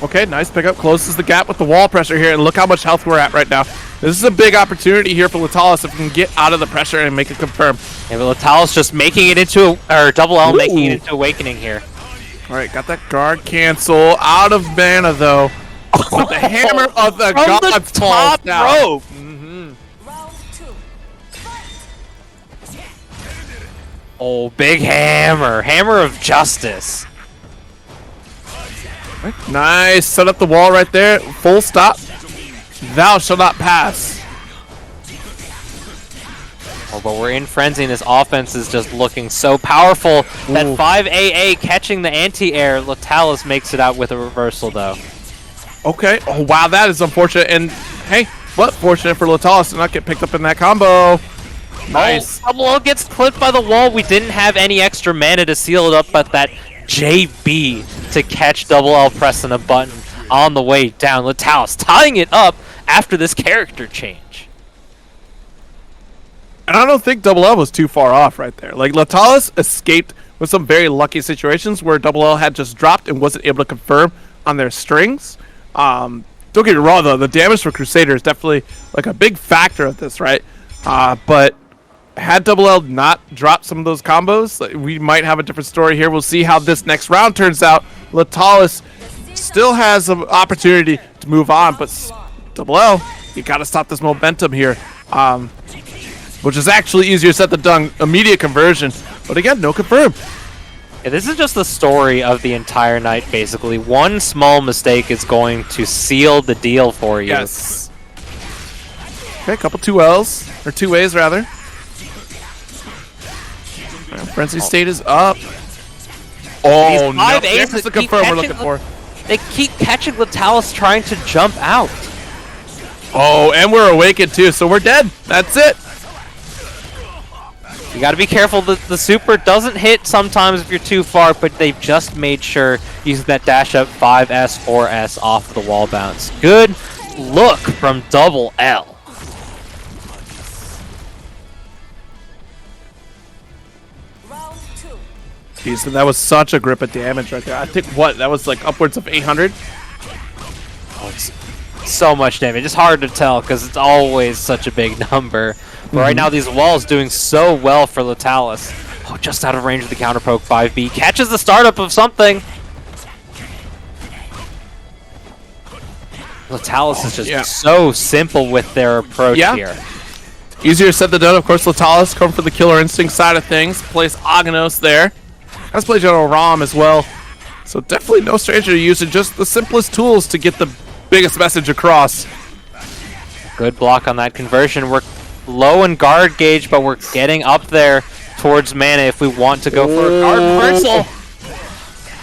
Okay, nice pickup. Closes the gap with the wall pressure here, and look how much health we're at right now. This is a big opportunity here for Letalis if we can get out of the pressure and make it confirm. Yeah, but Letalis just making it into or Double L making it into Awakening here. All right, got that guard cancel. Out of mana though. But the hammer of the From gods the falls top down. rope. Oh, big hammer. Hammer of justice. Nice. Set up the wall right there. Full stop. Thou shalt not pass. Oh, but we're in frenzy, and this offense is just looking so powerful. That 5AA catching the anti-air. Letalis makes it out with a reversal, though. Okay. Oh, wow. That is unfortunate. And, hey, but fortunate for Letalis to not get picked up in that combo. Nice. Oh, Double L gets clipped by the wall. We didn't have any extra mana to seal it up, but that JB to catch Double L pressing a button on the way down. Letalis tying it up after this character change. And I don't think Double L was too far off right there. Like, Letalis escaped with some very lucky situations where Double L had just dropped and wasn't able to confirm on their strings. Don't get me wrong, though. The damage for Crusader is definitely, like, a big factor of this, right? But had Double L not dropped some of those combos, we might have a different story here. We'll see how this next round turns out. Letalis still has an opportunity to move on, but Double L, you got to stop this momentum here, which is actually easier said than done. Immediate conversion, but again, no confirm. Yeah, this is just the story of the entire night, basically. One small mistake is going to seal the deal for you. Yes. Okay, a couple 2Ls, or 2As rather. Frenzy state is up. Oh no, this is the confirm we're looking for. They keep catching Letalis trying to jump out. Oh, and we're awakened too, so we're dead. That's it. You gotta be careful that the super doesn't hit sometimes if you're too far, but they've just made sure using that dash up 5S, 4S off the wall bounce. Good look from Double L. Jeez, that was such a grip of damage right there. I think, what, that was like upwards of 800? Oh, it's so much damage. It's hard to tell because it's always such a big number. But right now, these walls doing so well for Letalis. Oh, just out of range of the counter poke. 5B catches the startup of something. Letalis is just so simple with their approach here. Easier said than done. Of course, Letalis come for the killer instinct side of things. Plays Aghanos there. Has played General Rom as well. So definitely no stranger to using just the simplest tools to get the biggest message across. Good block on that conversion. We're low in guard gauge, but we're getting up there towards mana if we want to go for a guard reversal.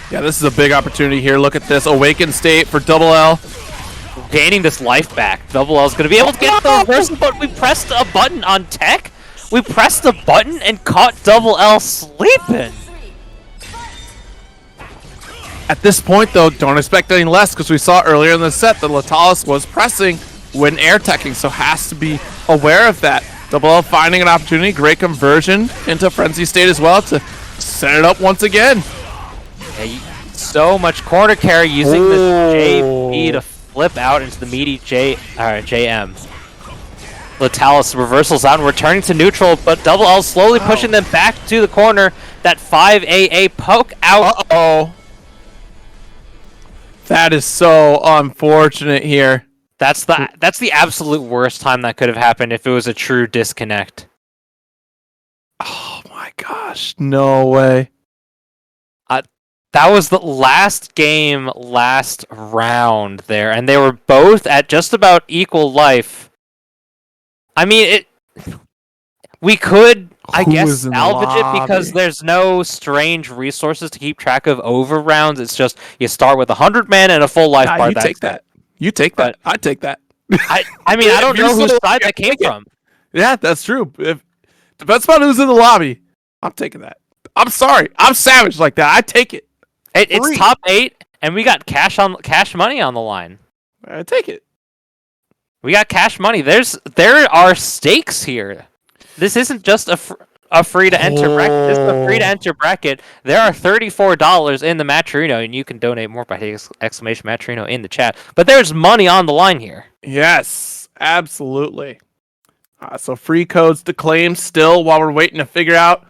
Yeah, this is a big opportunity here. Look at this. Awakened state for Double L. Gaining this life back. Double L is going to be able to get the reversal, but we pressed a button on tech. We pressed a button and caught Double L sleeping. At this point, though, don't expect any less because we saw earlier in the set that Letalis was pressing when air teching, so has to be aware of that. Double L finding an opportunity. Great conversion into Frenzy State as well to set it up once again. Yeah, so much corner carry using the JP to flip out into the meaty JM. Letalis reversals out and returning to neutral, but Double L slowly pushing them back to the corner. That 5AA poke out. Uh-oh. That is so unfortunate here. That's the absolute worst time that could have happened if it was a true disconnect. Oh my gosh, no way. That was the last game, last round there, and they were both at just about equal life. I mean, we could, I guess, salvage it because there's no strange resources to keep track of over rounds. It's just you start with 100 man and a full life bar. You take that. You take that. I take that. I mean, I don't know whose side that came from. Yeah, that's true. If depends on who's in the lobby, I'm taking that. I'm sorry. I'm savage like that. I take it. It's top 8, and we got cash money on the line. I take it. We got cash money. There are stakes here. This isn't just a free to enter bracket. This is a free to enter bracket. There are $34 in the Matcherino, and you can donate more by hitting exclamation Matcherino in the chat. But there's money on the line here. Yes, absolutely. So free codes to claim still while we're waiting to figure out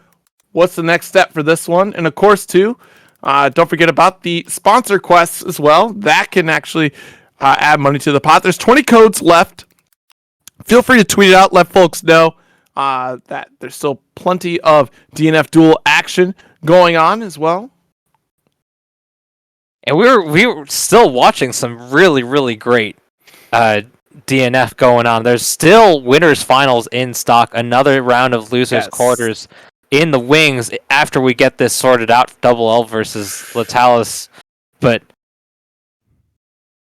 what's the next step for this one. And of course, too, don't forget about the sponsor quests as well. That can actually add money to the pot. There's 20 codes left. Feel free to tweet it out. Let folks know that there's still plenty of DNF Duel action going on as well. And we were still watching some really, really great DNF going on. There's still winners finals in stock. Another round of losers quarters in the wings after we get this sorted out. Double L versus Letalis, but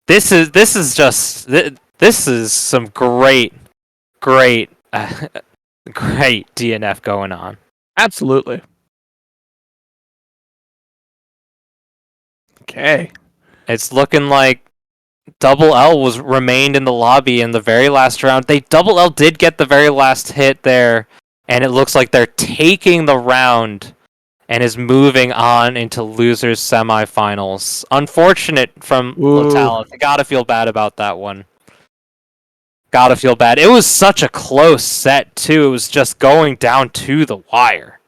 this is some great DNF going on. Absolutely. Okay. It's looking like Double L remained in the lobby in the very last round. Double L did get the very last hit there, and it looks like they're taking the round and is moving on into losers semifinals. Unfortunate from Letalis. I gotta feel bad about that one. Gotta feel bad. It was such a close set, too. It was just going down to the wire.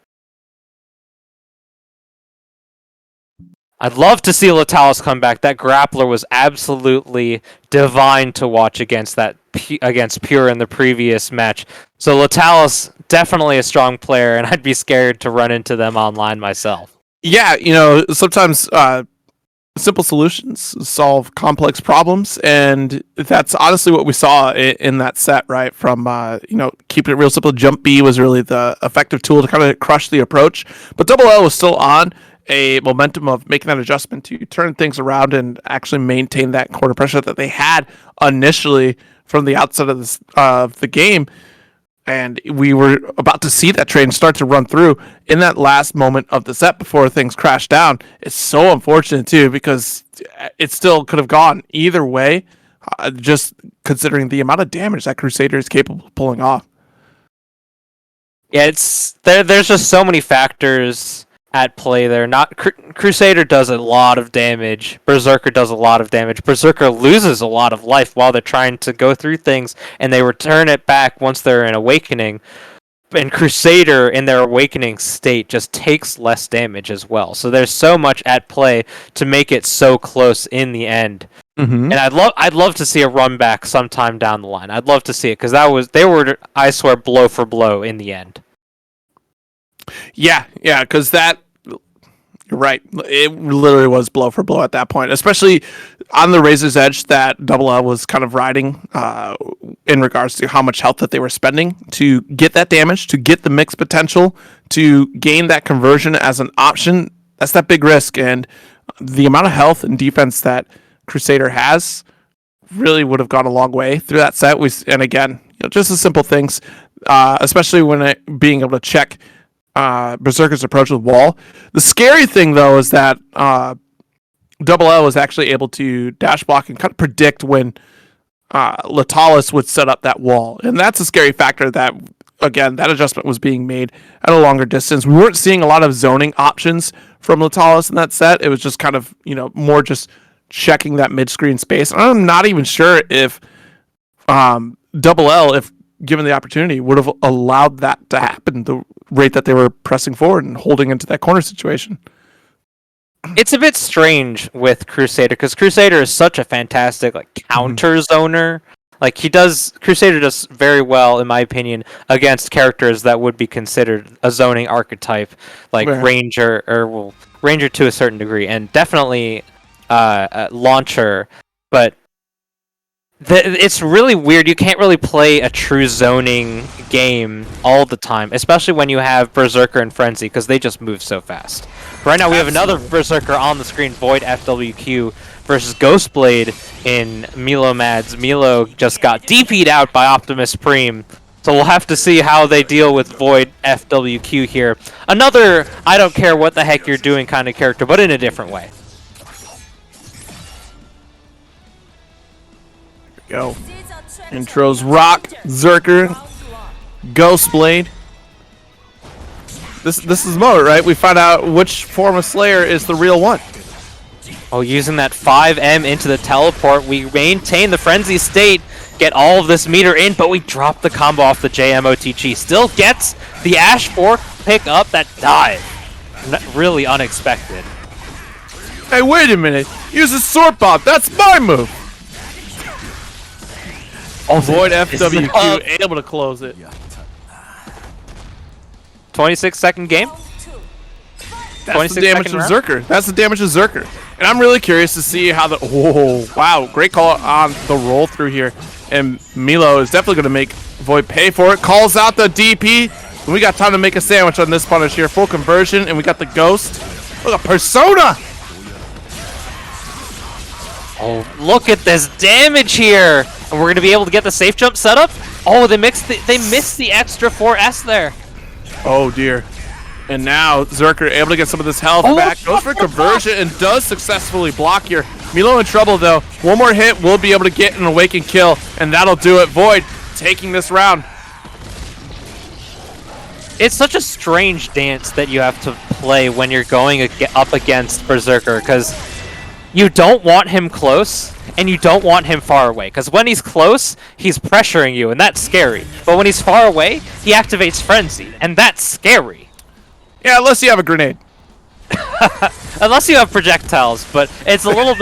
I'd love to see Letalis come back. That grappler was absolutely divine to watch against Pure in the previous match. So Letalis, definitely a strong player, and I'd be scared to run into them online myself. Yeah, sometimes simple solutions solve complex problems, and that's honestly what we saw in that set, right? From keeping it real simple. Jump B was really the effective tool to kind of crush the approach, but Double L was still on a momentum of making that adjustment to turn things around and actually maintain that corner pressure that they had initially from the outset of the game. And we were about to see that train start to run through in that last moment of the set before things crashed down. It's so unfortunate, too, because it still could have gone either way, just considering the amount of damage that Crusader is capable of pulling off. Yeah, there's just so many factors at play there. Crusader does a lot of damage. Berserker does a lot of damage. Berserker loses a lot of life while they're trying to go through things, and they return it back once they're in Awakening. And Crusader, in their Awakening state, just takes less damage as well. So there's so much at play to make it so close in the end. Mm-hmm. And I'd love to see a run back sometime down the line. I'd love to see it, because they were, I swear, blow for blow in the end. Yeah, because you're right. It literally was blow for blow at that point, especially on the razor's edge that Double L was kind of riding in regards to how much health that they were spending to get that damage, to get the mix potential, to gain that conversion as an option. That's that big risk, and the amount of health and defense that Crusader has really would have gone a long way through that set. And again, just the simple things, especially when being able to check Berserker's approach with wall. The scary thing, though, is that Double L was actually able to dash block and kind of predict when Letalis would set up that wall. And that's a scary factor that again, that adjustment was being made at a longer distance. We weren't seeing a lot of zoning options from Letalis in that set. It was just kind of, more just checking that mid-screen space. And I'm not even sure if Double L, if given the opportunity, would have allowed that to happen, the rate that they were pressing forward and holding into that corner situation. It's a bit strange with Crusader, because Crusader is such a fantastic counter zoner. Crusader does very well, in my opinion, against characters that would be considered a zoning archetype, like Ranger, Ranger to a certain degree, and definitely Launcher. But it's really weird. You can't really play a true zoning game all the time, especially when you have Berserker and Frenzy, because they just move so fast. Right now we have another Berserker on the screen, Void FWQ versus Ghostblade in Milo-madds. Milo just got DP'd out by Optimus Prime, so we'll have to see how they deal with Void FWQ here. Another I don't care what the heck you're doing kind of character, but in a different way. Go. Intros Rock, Zerker, Ghostblade. This is the moment, right? We find out which form of Slayer is the real one. Oh, using that 5M into the teleport, we maintain the frenzy state, get all of this meter in, but we drop the combo off the JMOTG. Still gets the Ash 4 pick up that dive. Really unexpected. Hey, wait a minute. Use a sword pop. That's my move. Void FWQ able to close it. 26-second game. That's the damage of Zerker. That's the damage of Zerker. And I'm really curious to see how the... Oh, wow. Great call on the roll through here. And Milo is definitely going to make Void pay for it. Calls out the DP. And we got time to make a sandwich on this punish here. Full conversion. And we got the Ghost. Look at Persona. Oh, look at this damage here. And we're going to be able to get the safe jump set up. Oh, they missed the extra 4S there. Oh, dear. And now Zerker able to get some of this health back. Goes for conversion and does successfully block here. Milo in trouble, though. One more hit, we'll be able to get an awaken kill, and that'll do it. Void taking this round. It's such a strange dance that you have to play when you're going up against Berserker, because you don't want him close, and you don't want him far away. Because when he's close, he's pressuring you, and that's scary. But when he's far away, he activates Frenzy, and that's scary. Yeah, unless you have a grenade. Unless you have projectiles, but it's a little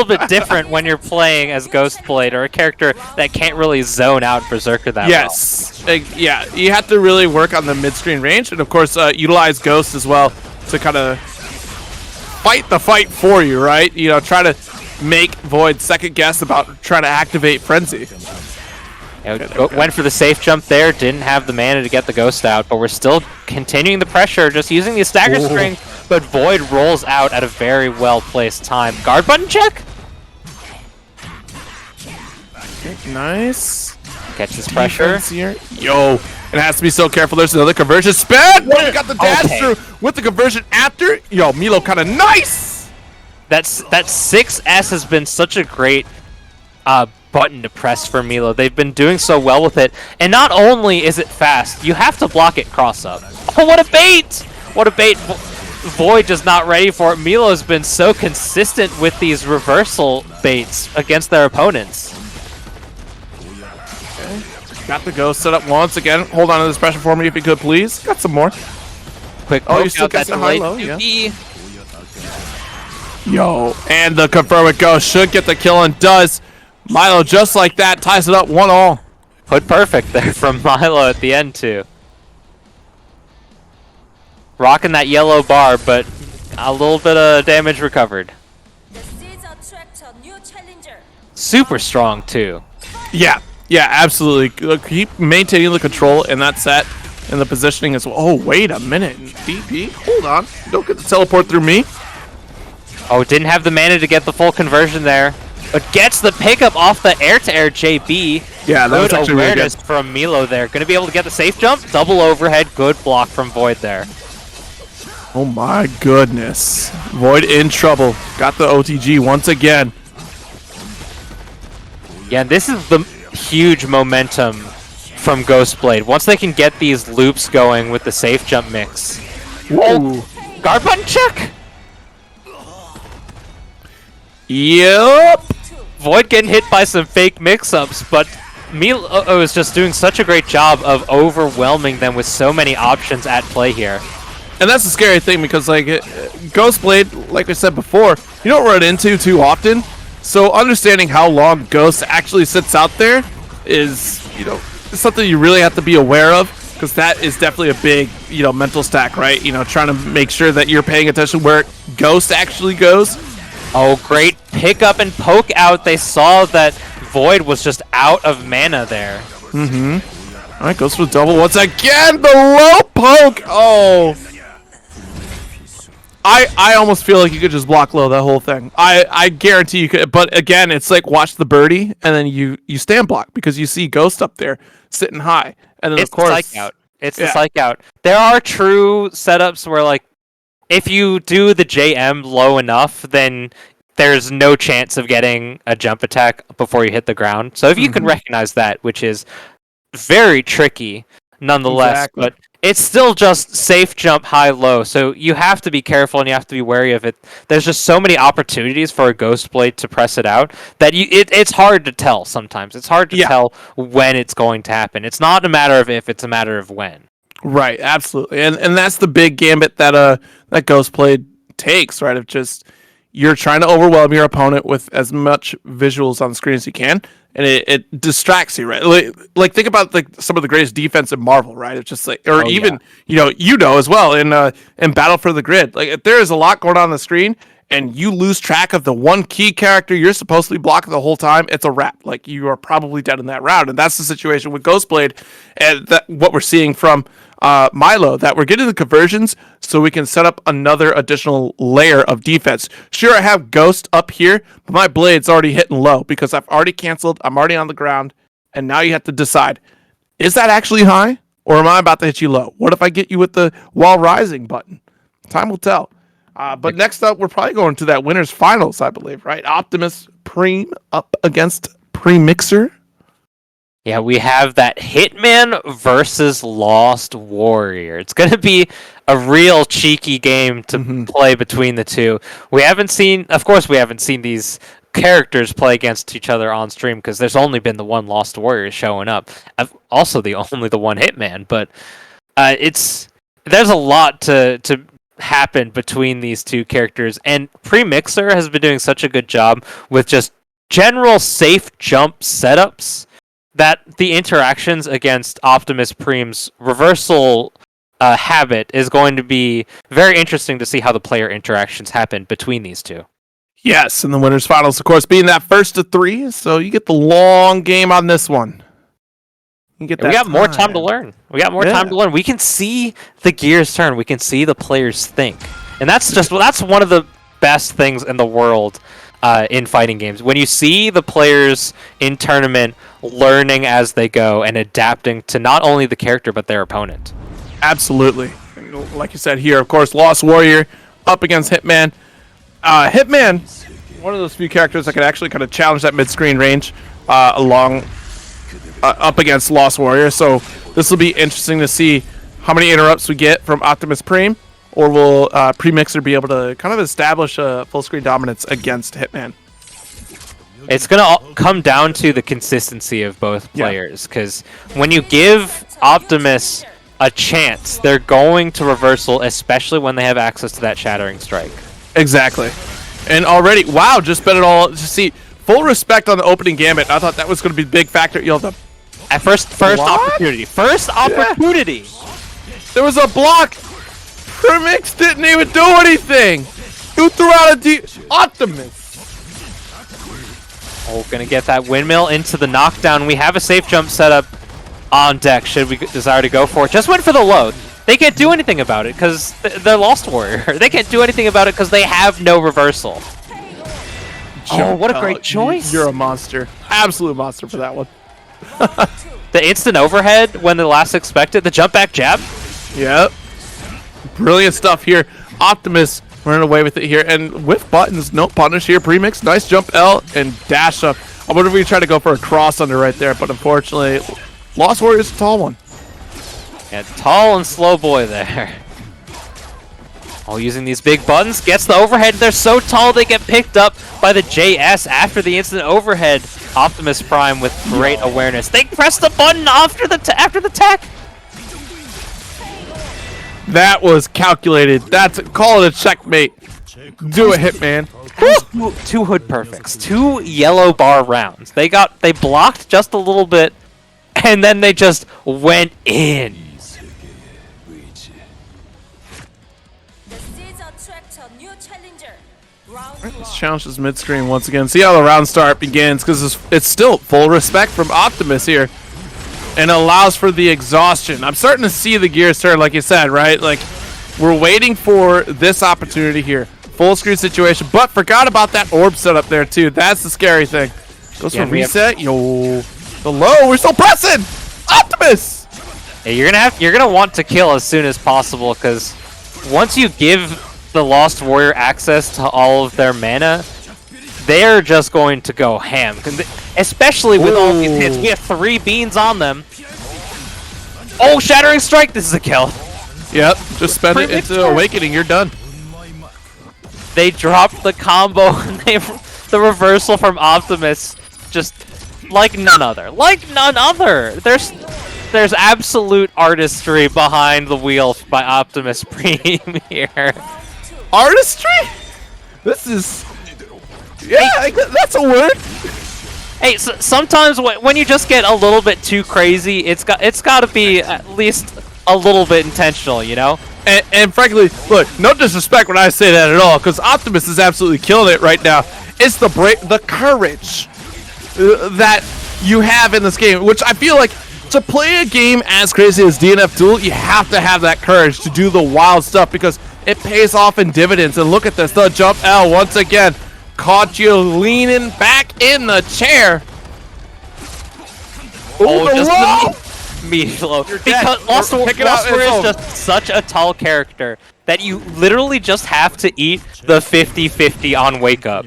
bit different when you're playing as Ghostblade or a character that can't really zone out Berserker that well. Yeah, you have to really work on the mid-screen range, and of course utilize Ghost as well to kind of fight the fight for you, right? Try to make Void second guess about trying to activate Frenzy. Went for the safe jump there, didn't have the mana to get the Ghost out, but we're still continuing the pressure, just using the stagger string, but Void rolls out at a very well-placed time. Guard button check? Okay, nice. Catches pressure. Here. Yo, it has to be so careful. There's another conversion. Spin! Got the dash through with the conversion after. Yo, Milo kind of nice! That 6S has been such a great button to press for Milo. They've been doing so well with it, and not only is it fast, you have to block it cross up. Oh, what a bait! What a bait! Void just not ready for it. Milo's been so consistent with these reversal baits against their opponents. Okay. Got the Ghost set up once again. Hold on to this pressure for me if you could, please. Got some more. Quick poke you still got that high-low, yeah. Yo, and the confirm with Ghost should get the kill and does. Milo, just like that, ties it up 1-1. Put perfect there from Milo at the end, too. Rocking that yellow bar, but a little bit of damage recovered. Super strong, too. Yeah, absolutely. Keep maintaining the control in that set and the positioning as well. Oh, wait a minute. DP, hold on. Don't get the teleport through me. Oh, didn't have the mana to get the full conversion there. But gets the pickup off the air-to-air JB. Yeah, that was actually awareness really good from Milo there. Going to be able to get the safe jump. Double overhead. Good block from Void there. Oh my goodness. Void in trouble. Got the OTG once again. Yeah, this is the huge momentum from Ghostblade. Once they can get these loops going with the safe jump mix. Whoa. Guard button check! Yep. Void getting hit by some fake mix-ups, but Milo is just doing such a great job of overwhelming them with so many options at play here. And that's the scary thing because, like, Ghostblade, like I said before, you don't run into too often. So understanding how long Ghost actually sits out there is, you know, something you really have to be aware of, because that is definitely a big, you know, mental stack, right? You know, trying to make sure that you're paying attention where Ghost actually goes. Oh, great pick up and poke out. They saw that Void was just out of mana there. All right, goes for the double once again. The low poke. Oh. I almost feel like you could just block low that whole thing. I guarantee you could. But again, it's like watch the birdie and then you stand block because you see Ghost up there sitting high. And then It's of course, the psych out. It's the psych out. There are true setups where, like, if you do the JM low enough, then there's no chance of getting a jump attack before you hit the ground. So if you can recognize that, which is very tricky nonetheless, Exactly. but it's still just safe jump high low. So you have to be careful and you have to be wary of it. There's just so many opportunities for a Ghostblade to press it out that it's hard to tell sometimes. It's hard to tell when it's going to happen. It's not a matter of if, it's a matter of when. Right, absolutely. And that's the big gambit that that Ghostblade takes, right? Of just you're trying to overwhelm your opponent with as much visuals on the screen as you can, and it distracts you, right? Like think about like some of the greatest defense in Marvel, right? It's just like, or even you know as well in Battle for the Grid. Like if there is a lot going on the screen and you lose track of the one key character you're supposed to be blocking the whole time, it's a wrap. Like you are probably dead in that round, and that's the situation with Ghostblade, and that what we're seeing from Milo, that we're getting the conversions so we can set up another additional layer of defense. Sure, I have Ghost up here, but my blade's already hitting low because I've already canceled, I'm already on the ground, and now you have to decide, is that actually high, or am I about to hit you low? What if I get you with the while rising button? Time will tell. But next up, we're probably going to that winners finals, I believe, right? Optimus Prime up against Premixre. Yeah, we have that Hitman versus Lost Warrior. It's going to be a real cheeky game to play between the two. We haven't seen these characters play against each other on stream because there's only been the one Lost Warrior showing up. Also, only the one Hitman, but there's a lot to happen between these two characters, and Premixre has been doing such a good job with just general safe jump setups that the interactions against Optimus Prime's reversal habit is going to be very interesting to see how the player interactions happen between these two. Yes, and the winners finals, of course, being that first to 3, so you get the long game on this one. We got more time to learn. Time to learn. We can see the gears turn. We can see the players think, and that's one of the best things in the world in fighting games. When you see the players in tournament learning as they go and adapting to not only the character but their opponent. Absolutely. Like you said here, of course, Lost Warrior up against Hitman. Hitman, one of those few characters that can actually kind of challenge that mid-screen range up against Lost Warrior. So this will be interesting to see how many interrupts we get from Optimus Prime, or will Premixre be able to kind of establish a full-screen dominance against Hitman? It's going to come down to the consistency of both players, because when you give Optimus a chance, they're going to reversal, especially when they have access to that Shattering Strike. Exactly. And already, wow, just bet it all. Just see, full respect on the opening gambit. I thought that was going to be a big factor. You'll have to... At first opportunity. First opportunity! There was a block! Premix didn't even do anything! Who threw out a Optimus? Oh, gonna get that windmill into the knockdown. We have a safe jump set up on deck, should we desire to go for it. Just went for the load. They can't do anything about it because they're Lost Warrior. They can't do anything about it because they have no reversal. Oh, what a great choice. You're a monster. Absolute monster for that one. The instant overhead when they last expected. The jump back jab. Yep. Brilliant stuff here. Optimus running away with it here. And with buttons, no punish here. Premix, nice jump L and dash up. I wonder if we try to go for a cross under right there, but unfortunately, Lost Warrior's a tall one. Yeah, tall and slow boy there. Oh, using these big buttons, gets the overhead. They're so tall they get picked up by the JS after the instant overhead. Optimus Prime with great awareness. They press the button after the tech. That was calculated. Call it a checkmate. Do it, Hitman. Two hood perfects, 2 yellow bar rounds. They blocked just a little bit, and then they just went in. This challenge is mid-screen once again. See how the round start begins, because it's still full respect from Optimus here. And allows for the exhaustion. I'm starting to see the gears turn, like you said, right? Like, we're waiting for this opportunity here. Full screen situation, but forgot about that orb setup there, too. That's the scary thing. Goes for reset. Yo, the low. We're still pressing. Optimus! Yeah, you're gonna want to kill as soon as possible, because once you give the Lost Warrior access to all of their mana, they're just going to go ham. Especially with all these hits. We have 3 beans on them. Oh, Shattering Strike! This is a kill. Yep, just spend it into Awakening. You're done. They dropped the combo. The reversal from Optimus, just like none other. Like none other. There's absolute artistry behind the wheel by Optimus Prime here. Artistry? This is... Yeah, that's a word. Hey, so sometimes when you just get a little bit too crazy, it's got to be at least a little bit intentional, you know? And frankly, look, no disrespect when I say that at all, because Optimus is absolutely killing it right now. It's the courage that you have in this game, which I feel like to play a game as crazy as DNF Duel, you have to have that courage to do the wild stuff, because it pays off in dividends. And look at this, the jump L once again. Caught you leaning back in the chair. Oh, just the meaty low. Because Lost Warrior is just such a tall character that you literally just have to eat the 50-50 on Wake Up.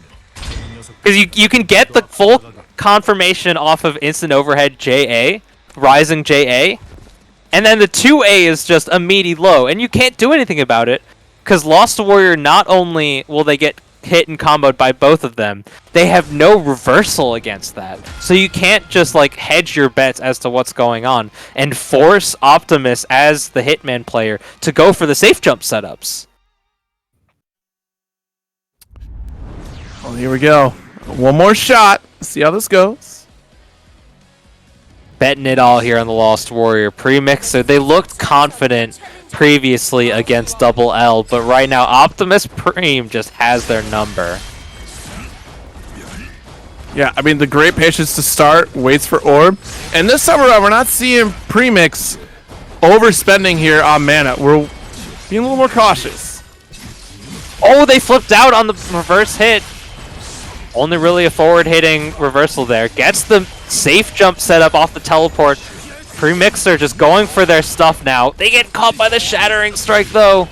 Because you can get the full confirmation off of instant overhead JA, rising JA, and then the 2A is just a meaty low, and you can't do anything about it, because Lost Warrior, not only will they get hit and comboed by both of them, they have no reversal against that. So you can't just like hedge your bets as to what's going on and force Optimus as the Hitman player to go for the safe jump setups. Well, here we go. One more shot. See how this goes. Betting it all here on the Lost Warrior. Premixre, they looked confident previously against Double L, but right now Optimus Prime just has their number. Yeah, I mean, the great patience to start, waits for orb. And this time around, we're not seeing Premix overspending here on mana. We're being a little more cautious. Oh, they flipped out on the reverse hit. Only really a forward-hitting reversal there. Gets the safe jump set up off the teleport. Premixre just going for their stuff now. They get caught by the Shattering Strike, though.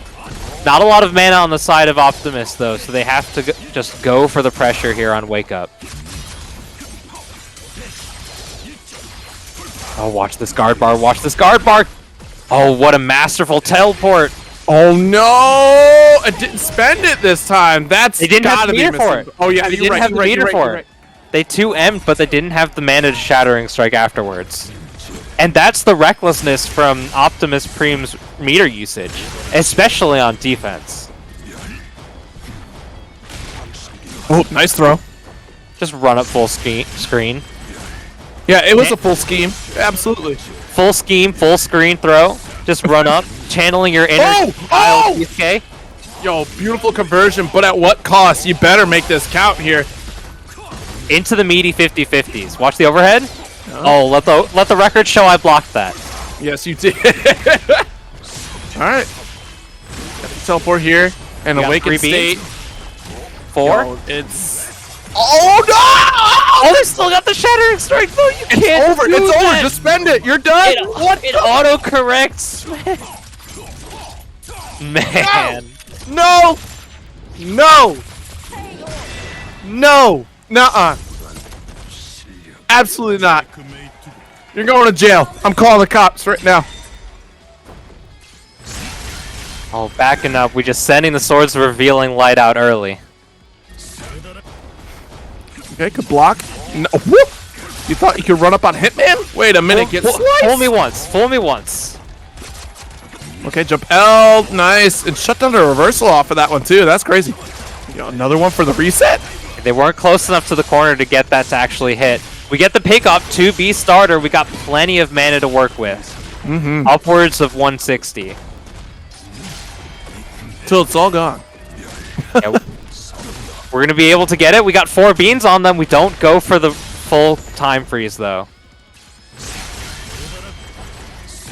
Not a lot of mana on the side of Optimus, though, so they have to just go for the pressure here on Wake Up. Oh, watch this guard bar. Watch this guard bar. Oh, what a masterful teleport. Oh, no! I didn't spend it this time. They didn't have the meter for it. Oh, yeah, they didn't have the meter for it. They 2M'd, but they didn't have the mana to Shattering Strike afterwards. And that's the recklessness from Optimus Prime's meter usage, especially on defense. Oh, nice throw. Just run up full screen. Yeah, it was a full scheme. Absolutely. Full scheme, full screen throw. Just run up, channeling your inner child PSK. Yo, beautiful conversion, but at what cost? You better make this count here. Into the meaty 50-50s. Watch the overhead. Oh, let the record show I blocked that. Yes, you did. All right. Got the teleport here and awaken state. 4. Yo, it's. Oh no! Oh, they still got the Shattering Strike though. You can't. It's over. It's over. Just spend it. You're done. It auto corrects. Man. No. No. No. Nuh-uh. Absolutely not. You're going to jail. I'm calling the cops right now. Oh, backing up. We just sending the Swords of Revealing Light out early. Okay, good block. No, whoop! You thought you could run up on Hitman? Wait a minute, get sliced! Fool me once. Fool me once. Okay, jump L. Nice. And shut down the reversal off of that one, too. That's crazy. You know, another one for the reset? They weren't close enough to the corner to get that to actually hit. We get the pick up to be starter. We got plenty of mana to work with. Upwards of 160. Till it's all gone. Yeah, we're going to be able to get it. We got 4 beans on them. We don't go for the full time freeze, though.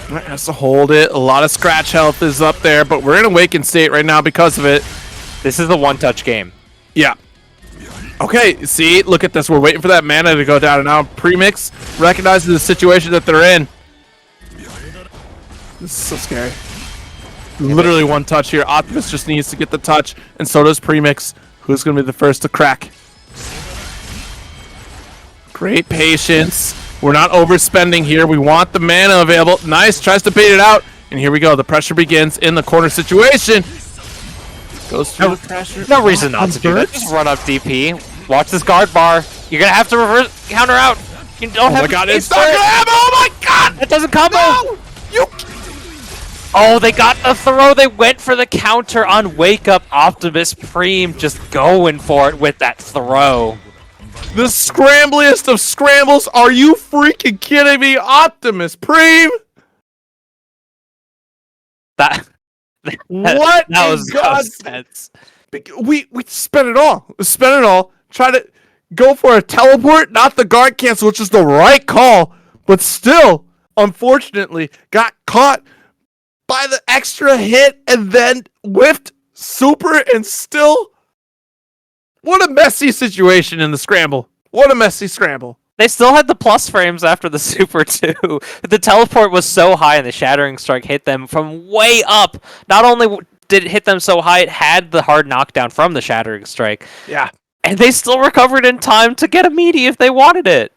Has to hold it. A lot of scratch health is up there, but we're in awakened state right now because of it. This is the one-touch game. Yeah. Okay, see, look at this. We're waiting for that mana to go down, and now Premixre recognizes the situation that they're in. This is so scary. Literally one touch here. Optimus just needs to get the touch, and so does Premixre, who's going to be the first to crack. Great patience. We're not overspending here. We want the mana available. Nice, tries to bait it out, and here we go. The pressure begins in the corner situation. Goes through the pressure. No reason not to do that. Just run up DP. Watch this guard bar. You're going to have to reverse counter out. You don't have my god, it's not gonna happen! Oh my god! It doesn't combo! No! You... Oh, they got the throw. They went for the counter on Wake Up. Optimus Preem just going for it with that throw. The scrambliest of scrambles. Are you freaking kidding me? Optimus Preem? That what that was God's sense. We spent it all. Spent it all. Try to go for a teleport, not the guard cancel, which is the right call, but still, unfortunately, got caught by the extra hit and then whiffed super and still. What a messy situation in the scramble. What a messy scramble. They still had the plus frames after the super too. The teleport was so high and the Shattering Strike hit them from way up. Not only did it hit them so high, it had the hard knockdown from the Shattering Strike. Yeah. And they still recovered in time to get a meaty if they wanted it.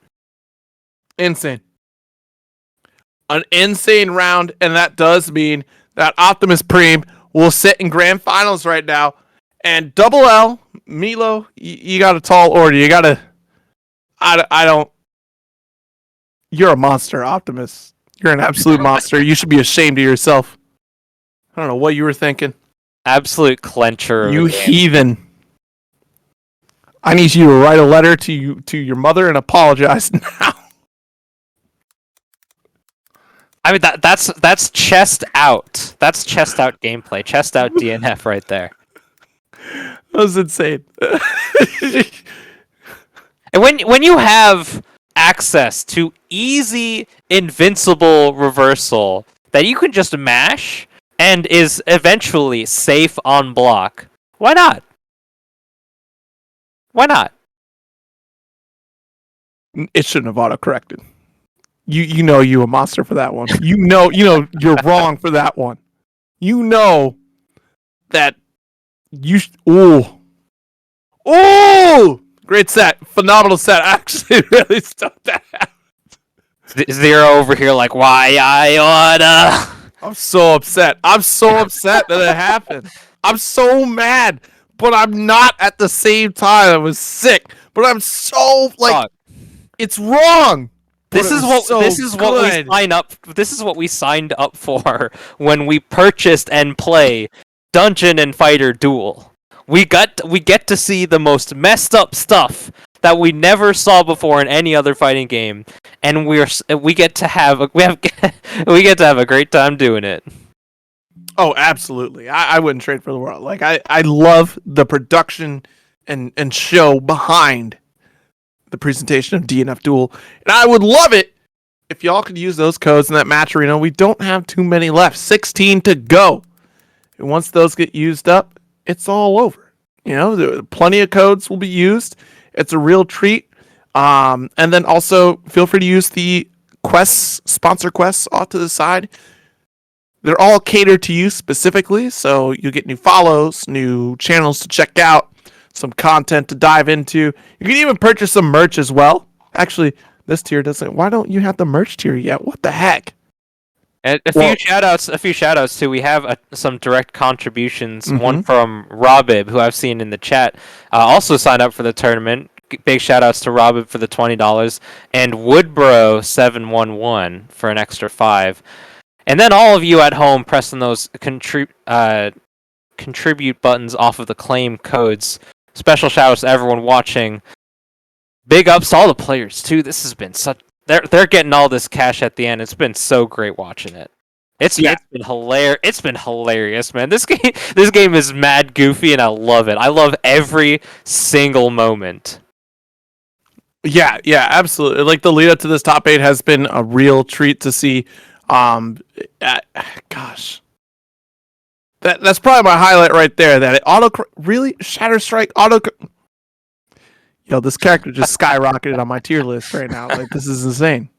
Insane. An insane round, and that does mean that Optimus Preem will sit in grand finals right now. And Double L, Milo, you got a tall order. You got to... I don't... You're a monster, Optimus. You're an absolute monster. You should be ashamed of yourself. I don't know what you were thinking. Absolute clencher. You heathen. I need you to write a letter to your mother and apologize now. I mean, that's chest out. That's chest out gameplay. Chest out DNF right there. That was insane. And when you have access to easy, invincible reversal that you can just mash and is eventually safe on block, why not? Why not? It shouldn't have autocorrected. You know you a monster for that one. You know you're wrong for that one. You know that you ooh! Great set. Phenomenal set. Actually really stuck that out. Zero over here like, why I oughta. I'm so upset. I'm so upset that it happened. I'm so mad, but I'm not at the same time. I was sick, but I'm so like, it's wrong. This is what we signed up for when we purchased and play Dungeon and Fighter Duel. We get to see the most messed up stuff that we never saw before in any other fighting game, and we get to have a great time doing it. Oh, absolutely. I wouldn't trade for the world. Like I love the production and show behind the presentation of DNF Duel. And I would love it if y'all could use those codes in that match arena. We don't have too many left. 16 to go. And once those get used up, it's all over. You know, plenty of codes will be used. It's a real treat. And then also feel free to use the quests, sponsor quests off to the side. They're all catered to you specifically, so you'll get new follows, new channels to check out, some content to dive into. You can even purchase some merch as well. Actually, This tier doesn't. Why don't you have the merch tier yet? What the heck? And a few shout outs too. We have some direct contributions. Mm-hmm. One from Robib, who I've seen in the chat, also signed up for the tournament. Big shout outs to Robib for the $20, and Woodbro711 for an extra $5. And then all of you at home pressing those contribute buttons off of the claim codes. Special shout outs to everyone watching. Big ups to all the players too. This has been such. They're getting all this cash at the end. It's been so great watching it. It's been hilarious. It's been hilarious, man. This game is mad goofy, and I love it. I love every single moment. Yeah, absolutely. Like the lead up to this top 8 has been a real treat to see. Gosh, that's probably my highlight right there. That it really Shatter Strike auto. Yo, this character just skyrocketed on my tier list right now. Like, this is insane.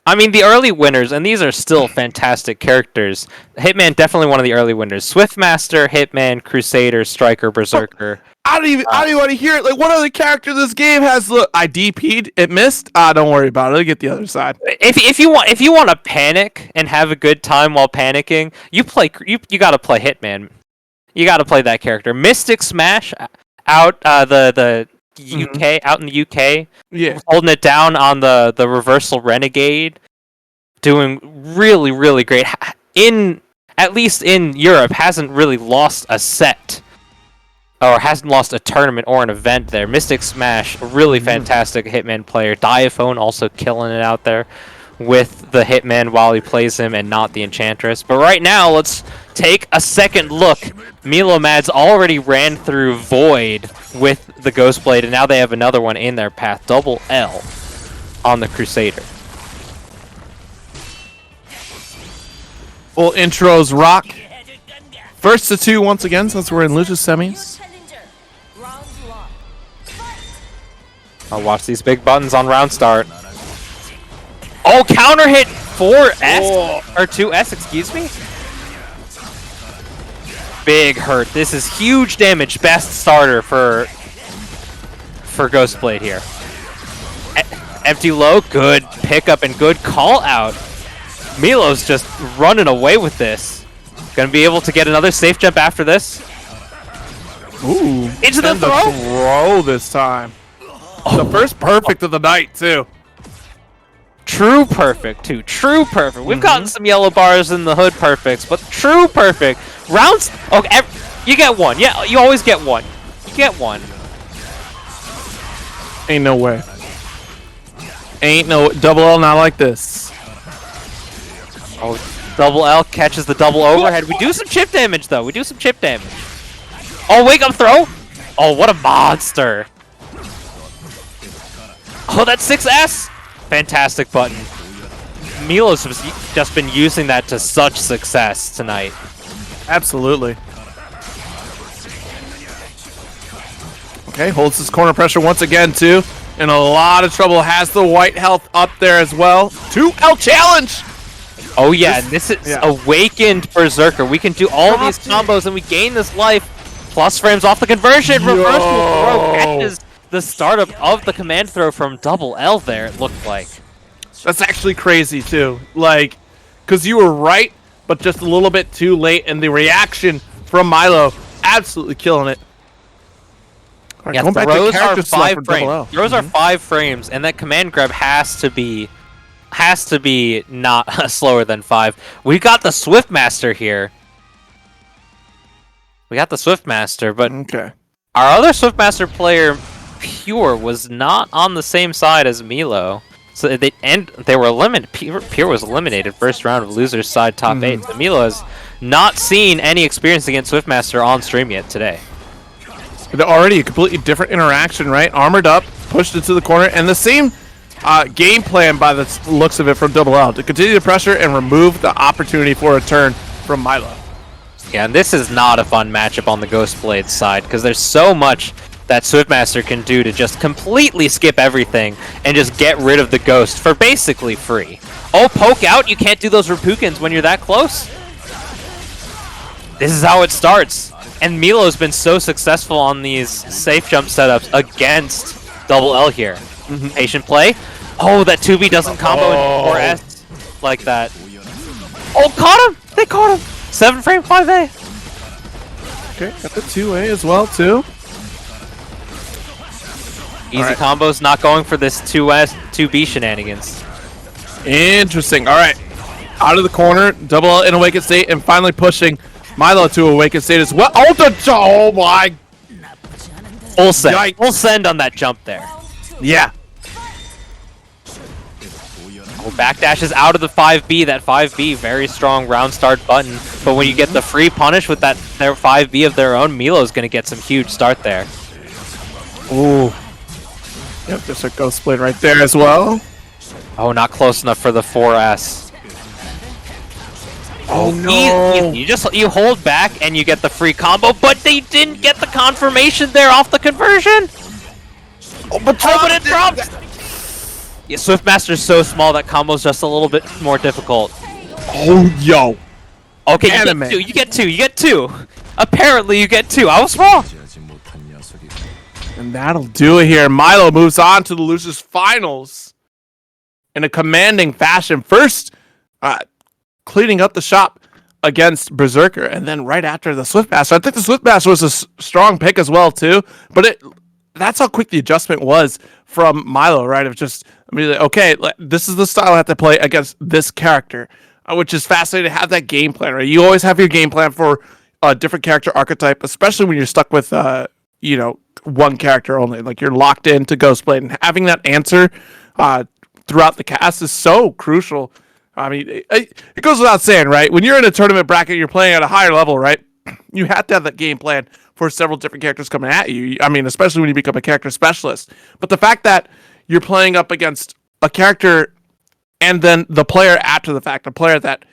I mean, the early winners, and these are still fantastic characters. Hitman, definitely one of the early winners. Swiftmaster, Hitman, Crusader, Striker, Berserker. I don't even want to hear it. Like, what other character this game has? Look, I DP'd, it missed. Don't worry about it. I'll get the other side. If you want to panic and have a good time while panicking, you got to play Hitman. You got to play that character. Mystic Smash out the UK out in the UK, holding it down on the Reversal Renegade, doing really great. At least in Europe, hasn't really lost a set, or hasn't lost a tournament or an event there. Mystic Smash, really fantastic Hitman player. Diaphone also killing it out there with the Hitman while he plays him and not the Enchantress. But right now, let's take a second look. Milo-madds already ran through Void with the Ghostblade, and now they have another one in their path. Double L on the Crusader. Full intros rock. First to 2 once again, since we're in Lucha semis. I'll watch these big buttons on round start. Oh, counter hit 4S or 2S, excuse me. Big hurt. This is huge damage. Best starter for Ghostblade here. Empty low, good pickup and good call out. Milo's just running away with this. Gonna be able to get another safe jump after this. Ooh, into the throw this time. The first perfect of the night too. True perfect too. True perfect. We've gotten some yellow bars in the hood perfects, but true perfect. Rounds. Okay, you get one. Yeah, you always get one. You get one. Ain't no way. Ain't no double L not like this. Oh, double L catches the double overhead. We do some chip damage though. We do some chip damage. Oh, wake up throw. Oh, what a monster. Oh, that's 6S. Fantastic button. Milo's just been using that to such success tonight. Absolutely. Okay, holds his corner pressure once again too. In a lot of trouble. Has the white health up there as well. 2L challenge. Oh yeah, this is Awakened Berserker. We can do all these combos and we gain this life. Plus frames off the conversion. Reversal throw catches the startup of the command throw from double L there, it looked like. That's actually crazy too. Like, because you were right, but just a little bit too late, and the reaction from Milo, absolutely killing it. Right, yeah, throws are 5 frames. Throws are 5 frames, and that command grab has to be not slower than 5. We got the Swiftmaster here. We got the Swiftmaster, but our other Swiftmaster player, Pure, was not on the same side as Milo. So they were eliminated. Pure was eliminated first round of losers side top 8. So Milo has not seen any experience against Swiftmaster on stream yet today. They're already a completely different interaction, right? Armored up, pushed into the corner, and the same game plan by the looks of it from Double L to continue the pressure and remove the opportunity for a turn from Milo. Yeah, and this is not a fun matchup on the Ghostblade side because there's so much that Swiftmaster can do to just completely skip everything and just get rid of the Ghost for basically free. Oh, poke out? You can't do those Repukins when you're that close? This is how it starts. And Milo's been so successful on these safe jump setups against Double L here. Patient play. Oh, that 2B doesn't combo in 4S like that. Oh, caught him! They caught him! 7 frame 5A. Okay, got the 2A as well, too. Easy combos, not going for this 2S, 2B shenanigans. Interesting. All right. Out of the corner, double L in awakened state, and finally pushing Milo to awakened state as well. Oh my. Full send. Yikes. Full send on that jump there. Yeah. Oh, backdash is out of the 5B. That 5B, very strong round start button. But when you get the free punish with that their 5B of their own, Milo's going to get some huge start there. Ooh. Yep, there's a Ghost Blade right there as well. Oh, not close enough for the 4S. Oh no! You hold back and you get the free combo, but they didn't get the confirmation there off the conversion. Oh, but it dropped. Yeah, Swiftmaster's so small that combo's just a little bit more difficult. Oh yo! Okay, you get two. Apparently, you get two. I was wrong. And that'll do it here. Milo moves on to the losers finals in a commanding fashion. First, cleaning up the shop against Berserker, and then right after the Swiftmaster. I think the Swiftmaster was a strong pick as well too, but that's how quick the adjustment was from Milo, right? Of just, I mean, okay, this is the style I have to play against this character, which is fascinating to have that game plan, right? You always have your game plan for a different character archetype, especially when you're stuck with, one character only. Like, you're locked into Ghostblade, and having that answer throughout the cast is so crucial. I mean, it goes without saying, right? When you're in a tournament bracket, you're playing at a higher level, right? You have to have that game plan for several different characters coming at you. I mean, especially when you become a character specialist. But the fact that you're playing up against a character and then the player after the fact, a player that,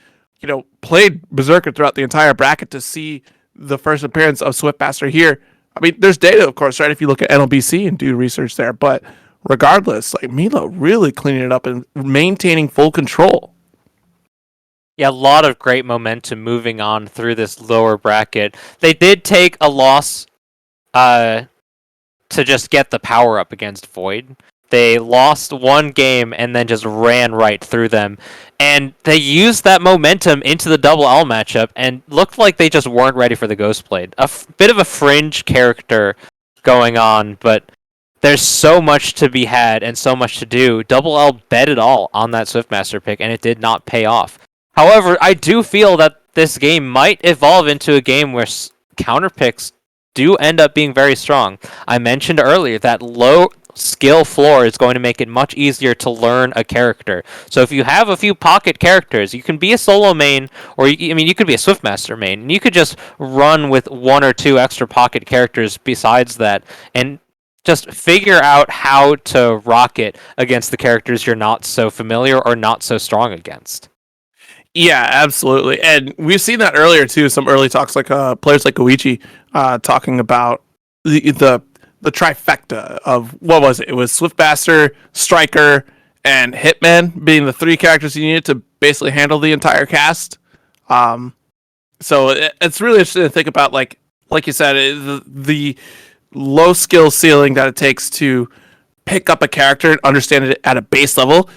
played Berserker throughout the entire bracket, to see the first appearance of Swiftmaster here. I mean, there's data, of course, right? If you look at NLBC and do research there. But regardless, like, Milo really cleaning it up and maintaining full control. Yeah, a lot of great momentum moving on through this lower bracket. They did take a loss to just get the power up against Void. They lost one game and then just ran right through them. And they used that momentum into the double L matchup and looked like they just weren't ready for the Ghostblade. A bit of a fringe character going on, but there's so much to be had and so much to do. Double L bet it all on that Swiftmaster pick, and it did not pay off. However, I do feel that this game might evolve into a game where counter picks do end up being very strong. I mentioned earlier that low skill floor is going to make it much easier to learn a character. So if you have a few pocket characters, you can be a solo main, or you could be a Swiftmaster main, and you could just run with one or two extra pocket characters besides that, and just figure out how to rock it against the characters you're not so familiar or not so strong against. Yeah, absolutely. And we've seen that earlier too. Some early talks, like players like Goichi talking about the trifecta of, what was it? It was Swiftmaster, Striker, and Hitman being the three characters you needed to basically handle the entire cast. So it's really interesting to think about, like you said, the low skill ceiling that it takes to pick up a character and understand it at a base level.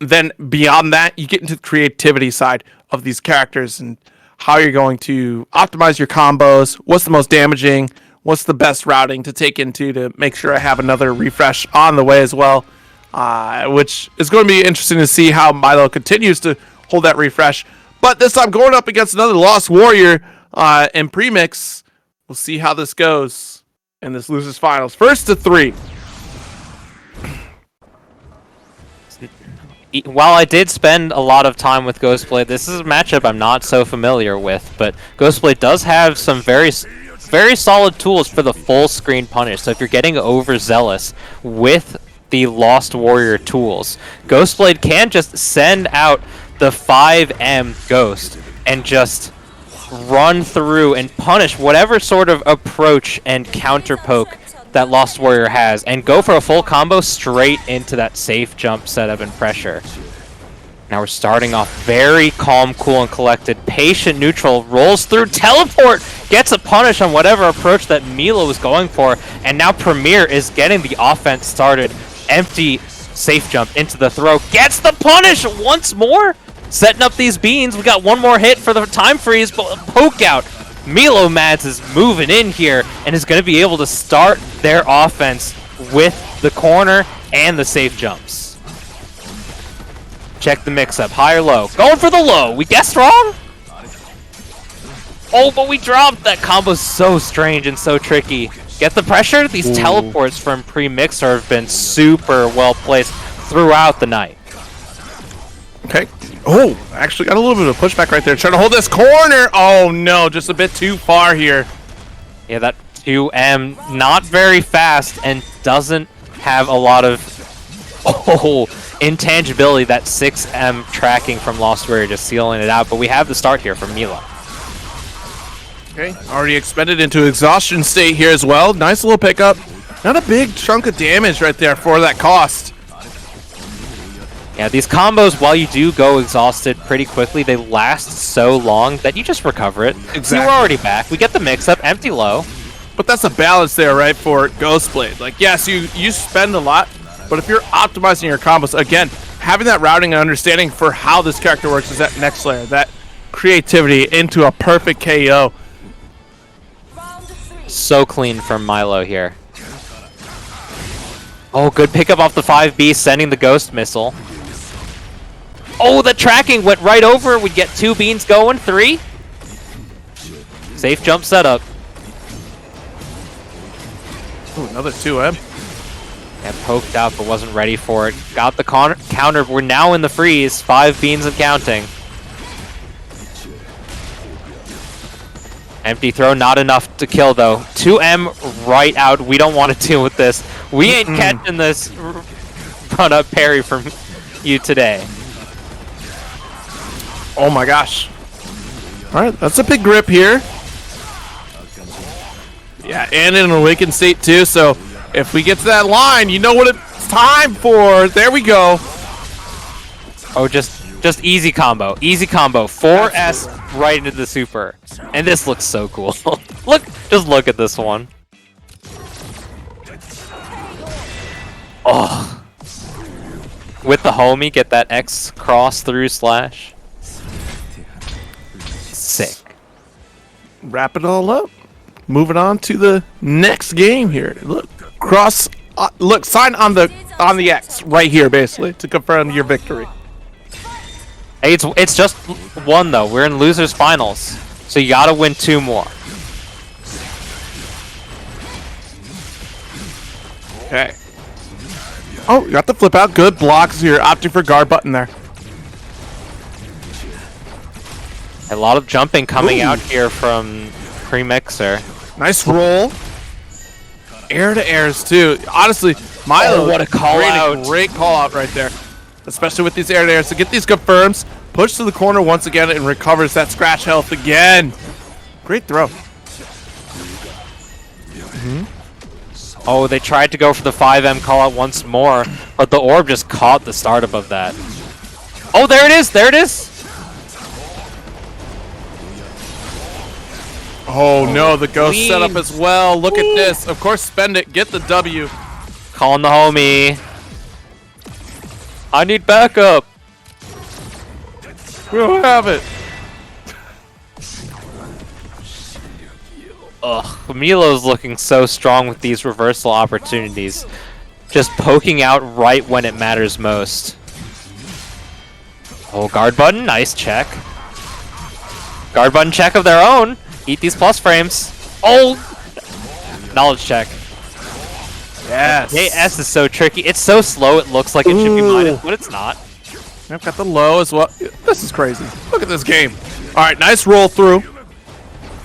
Then beyond that, you get into the creativity side of these characters and how you're going to optimize your combos, what's the most damaging, what's the best routing to take into to make sure I have another refresh on the way as well, which is going to be interesting to see how Milo continues to hold that refresh. But this time going up against another Lost Warrior in Premixre. We'll see how this goes in this losers finals. First to 3. While I did spend a lot of time with Ghostblade, this is a matchup I'm not so familiar with, but Ghostblade does have some very solid tools for the full screen punish. So if you're getting overzealous with the Lost Warrior tools, Ghostblade can just send out the 5M Ghost and just run through and punish whatever sort of approach and counter poke that Lost Warrior has, and go for a full combo straight into that safe jump setup and pressure. Now we're starting off very calm, cool, and collected. Patient neutral rolls through, teleport, gets a punish on whatever approach that Milo was going for, and now Premixre is getting the offense started. Empty Safe jump into the throw. Gets the punish once more. Setting up these beans. We got one more hit for the time freeze, but poke out. Milo-madds is moving in here and is going to be able to start their offense with the corner and the safe jumps. Check the mix-up. High or low? Going for the low. We guessed wrong? Oh, but we dropped. That combo's so strange and so tricky. Get the pressure? These teleports from Premixre have been super well placed throughout the night. Okay. Oh, actually got a little bit of pushback right there. Trying to hold this corner. Oh, no. Just a bit too far here. Yeah, that 2M not very fast and doesn't have a lot of intangibility. That 6M tracking from Lost Warrior just sealing it out. But we have the start here from Milo. Okay, already expended into exhaustion state here as well. Nice little pickup. Not a big chunk of damage right there for that cost. Yeah, these combos, while you do go exhausted pretty quickly, they last so long that you just recover it. Exactly. You're already back. We get the mix-up, empty low. But that's a balance there, right, for Ghostblade. Like, yes, you spend a lot, but if you're optimizing your combos, again, having that routing and understanding for how this character works is that next layer, that creativity into a perfect KO. So clean from Milo here. Oh, good pickup off the 5B, sending the Ghost Missile. Oh, the tracking went right over. We get 2 beans going, 3. Safe jump setup. Ooh, another 2M. Yeah, poked out, but wasn't ready for it. Got the counter. We're now in the freeze. 5 beans and counting. Empty throw, not enough to kill, though. 2M right out. We don't want to deal with this. We ain't catching this run-up parry from you today. Oh my gosh. All right, that's a big grip here. Yeah, and in an awakened state too, so if we get to that line, you know what it's time for. There we go. Oh, just easy combo. Easy combo. 4S right into the super. And this looks so cool. Just look at this one. Oh. With the homie, get that X cross through slash. Sick. Wrap it all up. Moving on to the next game here. Look, look, sign on the X right here, basically, to confirm your victory. Hey, it's just one though. We're in losers finals, so you gotta win 2 more. Okay. Oh, you got the flip out. Good blocks. You're opting for guard button there. A lot of jumping coming out here from Premixre. Nice roll. Air to airs too. Honestly, Milo, what a call out. Great call out right there. Especially with these air to airs. To get these confirms, push to the corner once again and recovers that scratch health again. Great throw. Oh, they tried to go for the 5M call out once more, but the orb just caught the startup of that. Oh, there it is! There it is! Oh no, the ghost Clean. setup as well. Look at this. Of course, spend it. Get the W. Calling the homie. I need backup. We don't have it. Ugh, Milo's looking so strong with these reversal opportunities. Just poking out right when it matters most. Oh, guard button, nice check. Guard button check of their own. Eat these plus frames. Oh! Knowledge check. Yes. JS is so tricky. It's so slow it looks like it should be minus, but it's not. I've got the low as well. This is crazy. Look at this game. All right, nice roll through.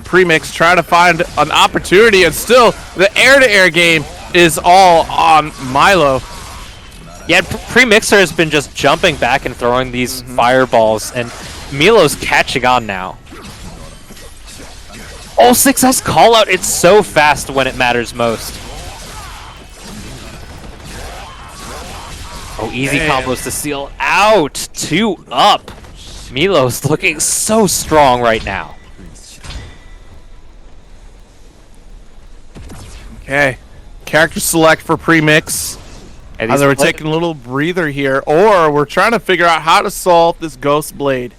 Premix trying to find an opportunity, and still the air-to-air game is all on Milo. Yeah, Premixre has been just jumping back and throwing these fireballs, and Milo's catching on now. Oh, 6S call out. It's so fast when it matters most. Oh, easy combos to seal out. 2 up. Milo's looking so strong right now. Okay. Character select for Premix. And Either we're taking a little breather here, or we're trying to figure out how to solve this Ghost Blade.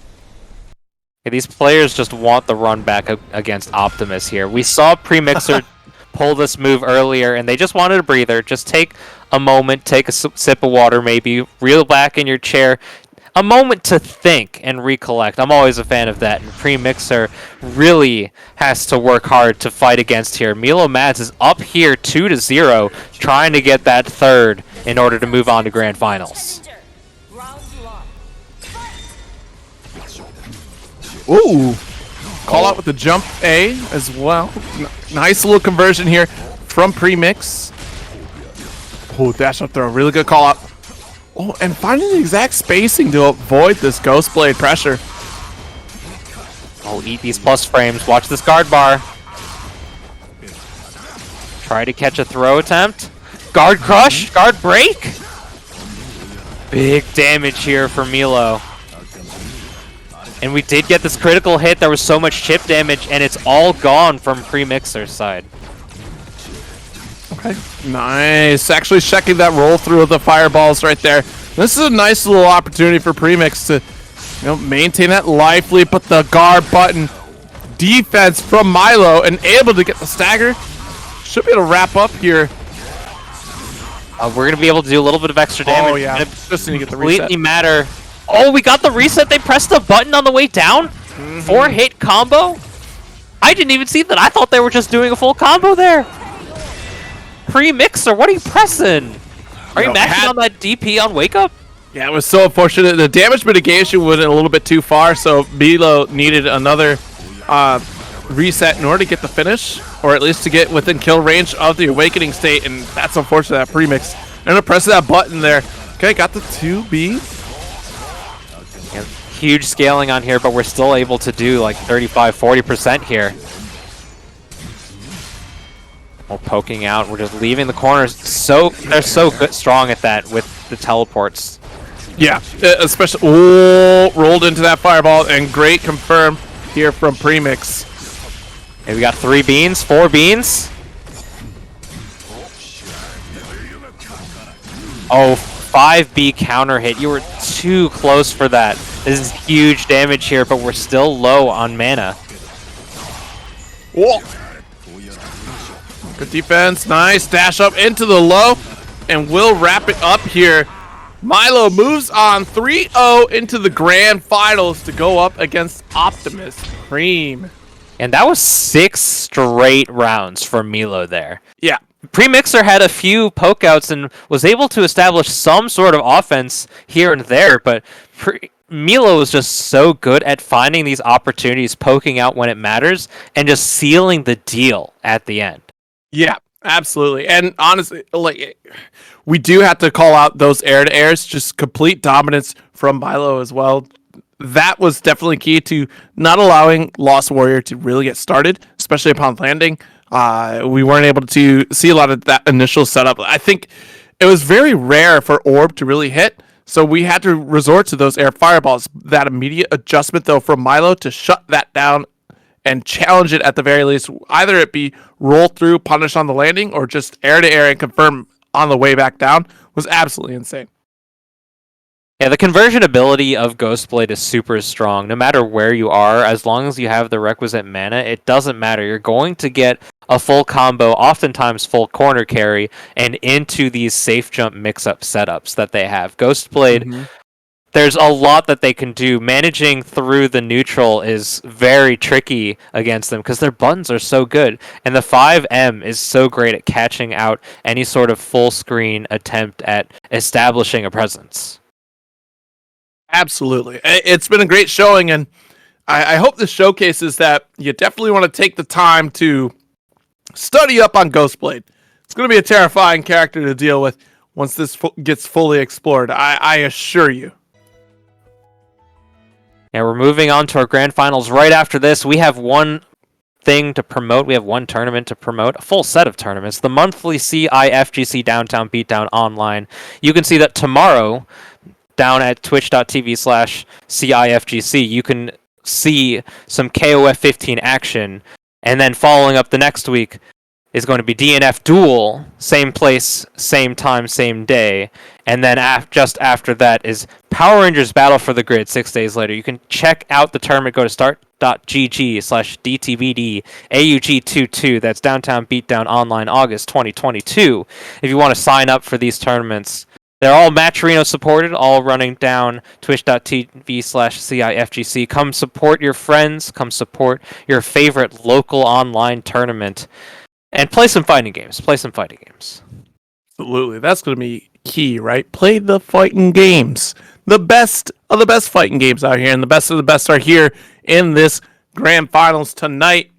These players just want the run back against Optimus here. We saw Premixre pull this move earlier, and they just wanted a breather. Just take a moment, take a sip of water maybe, reel back in your chair. A moment to think and recollect. I'm always a fan of that, and Premixre really has to work hard to fight against here. Milo-madds is up here 2-0, trying to get that third in order to move on to Grand Finals. Ooh! Call out with the jump A as well. Nice little conversion here from Premixre. Oh, dash up throw. Really good call out. Oh, and finding the exact spacing to avoid this Ghost Blade pressure. Oh, eat these plus frames. Watch this guard bar. Try to catch a throw attempt. Guard crush. Guard break. Big damage here for Milo. And we did get this critical hit. There was so much chip damage, and it's all gone from Premixre's side. Okay, nice. Actually checking that roll through of the fireballs right there. This is a nice little opportunity for Premixre to maintain that life lead, but the guard button defense from Milo and able to get the stagger. Should be able to wrap up here. We're going to be able to do a little bit of extra damage. Oh, yeah. Just need to get the reset. Completely matter. Oh, we got the reset. They pressed the button on the way down. 4-hit combo. I didn't even see that. I thought they were just doing a full combo there. Premixre, what are you pressing? Are you mashing on that DP on Wake Up? Yeah, it was so unfortunate. The damage mitigation went a little bit too far, so Milo needed another reset in order to get the finish, or at least to get within kill range of the Awakening state, and that's unfortunate that Premixre ended up pressing that button there. Okay, got the 2B. Yeah, huge scaling on here, but we're still able to do like 35-40% here. We're poking out. We're just leaving the corners. They're so good, strong at that with the teleports. Yeah, especially rolled into that fireball, and great confirm here from Premixre. Okay, we got 3 beans, 4 beans. Oh, 5B counter hit. You were too close for that. This is huge damage here, but we're still low on mana. Whoa. Good defense. Nice. Dash up into the low, and we'll wrap it up here. Milo moves on 3-0 into the Grand Finals to go up against Optimus Cream. And that was 6 straight rounds for Milo there. Yeah. Premixre had a few pokeouts and was able to establish some sort of offense here and there, but Milo was just so good at finding these opportunities, poking out when it matters, and just sealing the deal at the end. Yeah, absolutely. And honestly, like, we do have to call out those air-to-airs, just complete dominance from Milo as well. That was definitely key to not allowing Lost Warrior to really get started, especially upon landing. We weren't able to see a lot of that initial setup. I think it was very rare for Orb to really hit, so we had to resort to those air fireballs. That immediate adjustment, though, from Milo to shut that down and challenge it at the very least. Either it be roll through, punish on the landing, or just air-to-air and confirm on the way back down was absolutely insane. Yeah, the conversion ability of Ghostblade is super strong. No matter where you are, as long as you have the requisite mana, it doesn't matter. You're going to get a full combo, oftentimes full corner carry, and into these safe jump mix-up setups that they have. Ghostblade, there's a lot that they can do. Managing through the neutral is very tricky against them because their buttons are so good. And the 5M is so great at catching out any sort of full screen attempt at establishing a presence. Absolutely. It's been a great showing, and I hope this showcases that you definitely want to take the time to study up on Ghostblade. It's going to be a terrifying character to deal with once this gets fully explored, I assure you. And we're moving on to our grand finals. Right after this, we have one thing to promote. We have one tournament to promote, a full set of tournaments. The monthly CIFGC Downtown Beatdown Online. You can see that tomorrow, down at twitch.tv/CIFGC, you can see some KOF 15 action. And then following up the next week, is going to be DNF Duel, same place, same time, same day. And then just after that is Power Rangers Battle for the Grid 6 days later. You can check out the tournament. Go to start.gg/DTBD AUG22. That's Downtown Beatdown Online August 2022. If you want to sign up for these tournaments, they're all Matcherino supported, all running down twitch.tv/CIFGC. Come support your friends. Come support your favorite local online tournament. And play some fighting games. Absolutely. That's going to be key, right? Play the fighting games. The best of the best fighting games out here, and the best of the best are here in this grand finals tonight.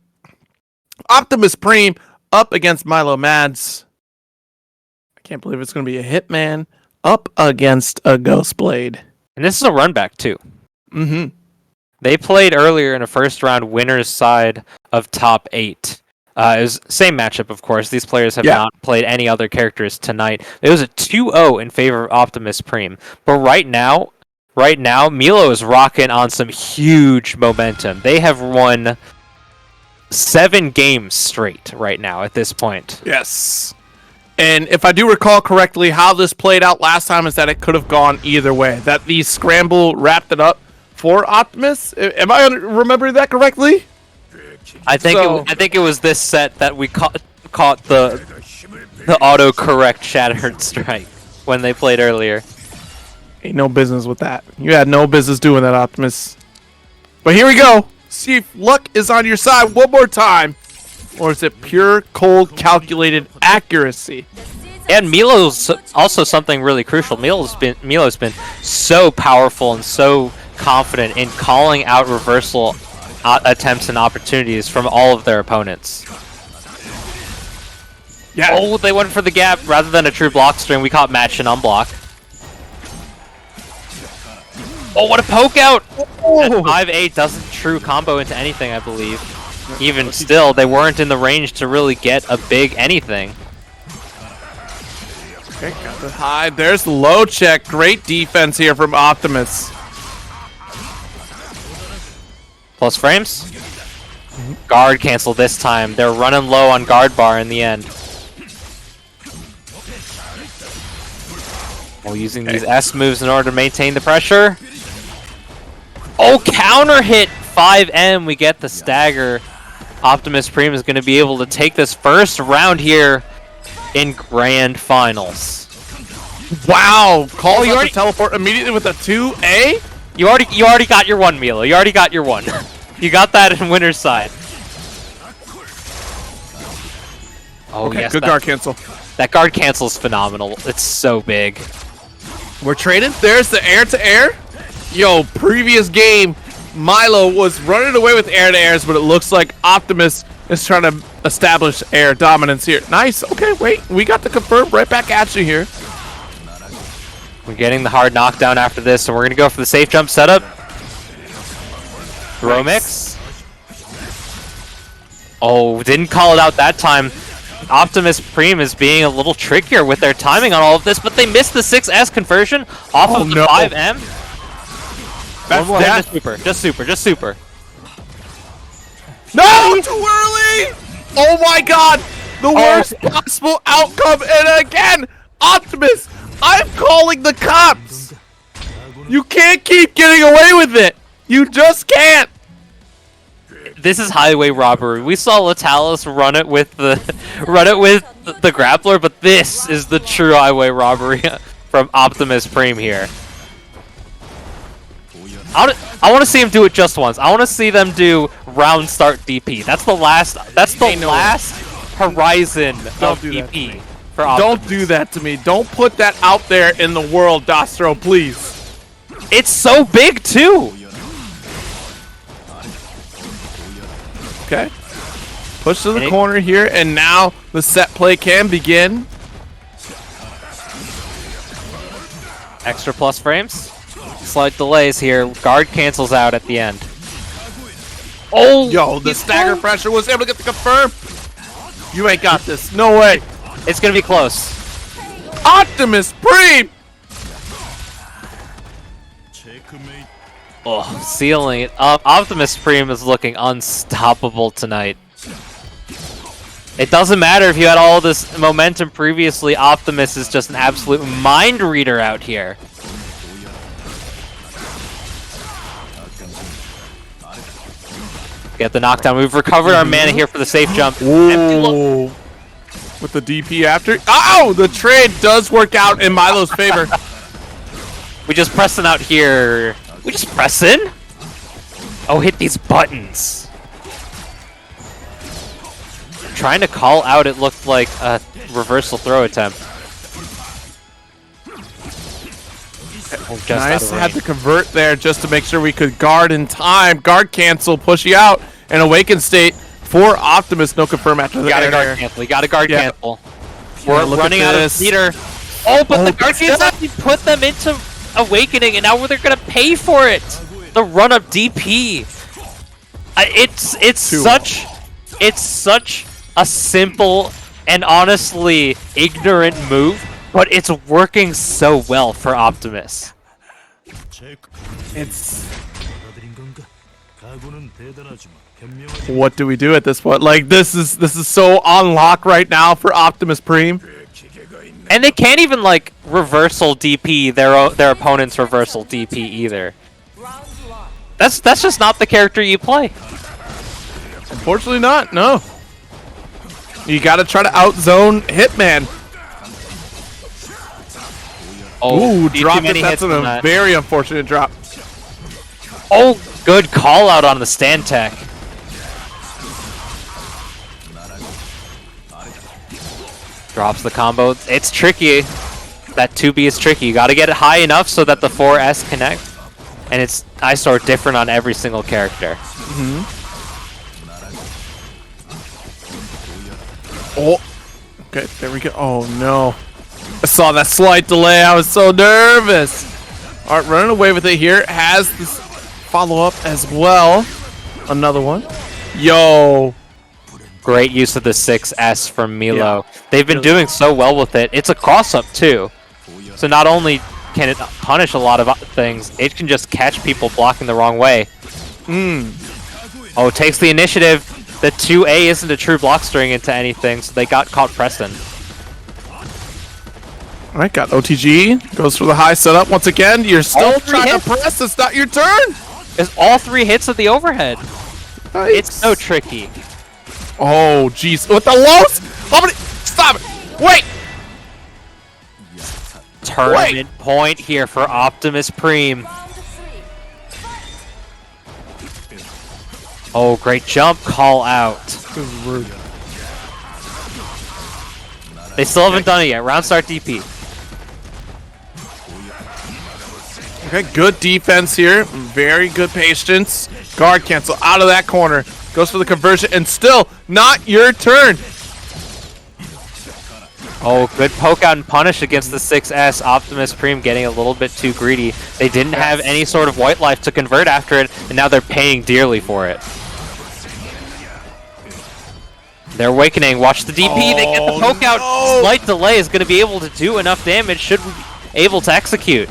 Optimus Prime up against Milo-madds. I can't believe it's going to be a Hitman up against a Ghostblade. And this is a run back, too. Mm-hmm. They played earlier in a first round winner's side of top 8. It was same matchup, of course. These players have not played any other characters tonight. It was a 2-0 in favor of Optimus Prime. But right now, Milo is rocking on some huge momentum. They have won 7 games straight right now at this point. Yes. And if I do recall correctly, how this played out last time is that it could have gone either way. That the scramble wrapped it up for Optimus. Am I remembering that correctly? I think it was this set that we caught the autocorrect shattered strike when they played earlier. Ain't no business with that. You had no business doing that, Optimus. But here we go. See if luck is on your side one more time. Or is it pure, cold, calculated accuracy? And Milo's also something really crucial. Milo's been so powerful and so confident in calling out reversal attempts and opportunities from all of their opponents. Yeah. Oh, they went for the gap rather than a true block string. We caught match and unblock. Oh, what a poke out! Oh. That 5-8 doesn't true combo into anything, I believe. Even still, they weren't in the range to really get a big anything. Okay, got the high. There's the low check. Great defense here from Optimus. Plus frames. Guard cancel this time. They're running low on guard bar in the end. While using these S moves in order to maintain the pressure. Oh, counter hit 5M. We get the stagger. Optimus Prime is going to be able to take this first round here in grand finals. Wow! Calls out the teleport immediately with a 2A? You already got your one, Milo. You already got your one. You got that in winner's side. Oh, okay, yes, good guard cancel. That guard cancel is phenomenal. It's so big. We're trading. There's the air-to-air. Yo, previous game, Milo was running away with air-to-airs, but it looks like Optimus is trying to establish air dominance here. Nice. Okay, wait. We got the confirm right back at you here. We're getting the hard knockdown after this, so we're going to go for the safe jump setup. Throw mix. Oh, didn't call it out that time. Optimus Prime is being a little trickier with their timing on all of this, but they missed the 6S conversion off of the 5M. Just super. No, too early! Oh my god! The worst possible outcome, and again, Optimus, I'm calling the cops! You can't keep getting away with it! You just can't! This is highway robbery. We saw Letalis run it with the grappler, but this is the true highway robbery from Optimus Prime here. I want to see him do it just once. I want to see them do round start DP. That's the last horizon of DP for Optimus. Don't do that to me. Don't put that out there in the world, Dostrow, please. It's so big too. Okay. Push to the corner here, and now the set play can begin. Extra plus frames. Slight delays here. Guard cancels out at the end. Oh! Yo, the stagger pressure was able to get the confirm. You ain't got this. No way. It's going to be close. Optimus Prime! Oh, sealing it up. Optimus Prime is looking unstoppable tonight. It doesn't matter if you had all this momentum previously. Optimus is just an absolute mind reader out here. Get the knockdown. We've recovered our mana here for the safe jump. Ooh. With the DP after. Oh, the trade does work out in Milo's favor. We just pressing out here. We just pressing? Oh, hit these buttons. Trying to call out, it looked like a reversal throw attempt. Oh, just Nice, had to convert there just to make sure we could guard in time. Guard cancel, push you out, and awaken state for Optimus. No confirm after the You gotta air guard there. cancel. You gotta guard Yeah. cancel. We're look running at out of this. meter. Oh, but the guard that's cancel actually put them into awakening, and now they're gonna pay for it. The run up DP. It's such a simple and honestly ignorant move, but it's working so well for Optimus. It's... What do we do at this point? Like, this is so on lock right now for Optimus Prime. And they can't even like reversal DP their opponent's reversal DP either. That's just not the character you play. Unfortunately not, no. You gotta try to outzone Hitman. Oh, Ooh, too drop it. many That's hits on a that. very unfortunate drop. Oh, good call out on the stand tech. Drops the combo. It's tricky. That 2B is tricky. You gotta get it high enough so that the 4S connect. And it's ISOR different on every single character. Oh, okay, there we go. Oh no, I saw that slight delay. I was so nervous. All right, running away with it here. Has this follow up as well. Another one. Yo. Great use of the 6S from Milo. Yeah. They've been doing so well with it. It's a cross-up too. So not only can it punish a lot of things, it can just catch people blocking the wrong way. Oh, it takes the initiative. The 2A isn't a true block string into anything, so they got caught pressing. All right, got OTG. Goes for the high setup once again. You're still All three trying hits. to press. It's not your turn. It's all 3 hits at the overhead. Nice. It's so tricky. Oh, jeez. With the lows? How many? Stop it. Wait. Tournament point here for Optimus Prime. Oh, great jump call out. This is rude. They still haven't done it yet. Round start DP. Okay, good defense here. Very good patience. Guard cancel out of that corner. Goes for the conversion, and still not your turn. Oh, good poke out and punish against the 6S. Optimus Prime getting a little bit too greedy. They didn't have any sort of white life to convert after it, and now they're paying dearly for it. They're awakening. Watch the DP. They get the poke out. No. Slight delay is going to be able to do enough damage. Should be able to execute.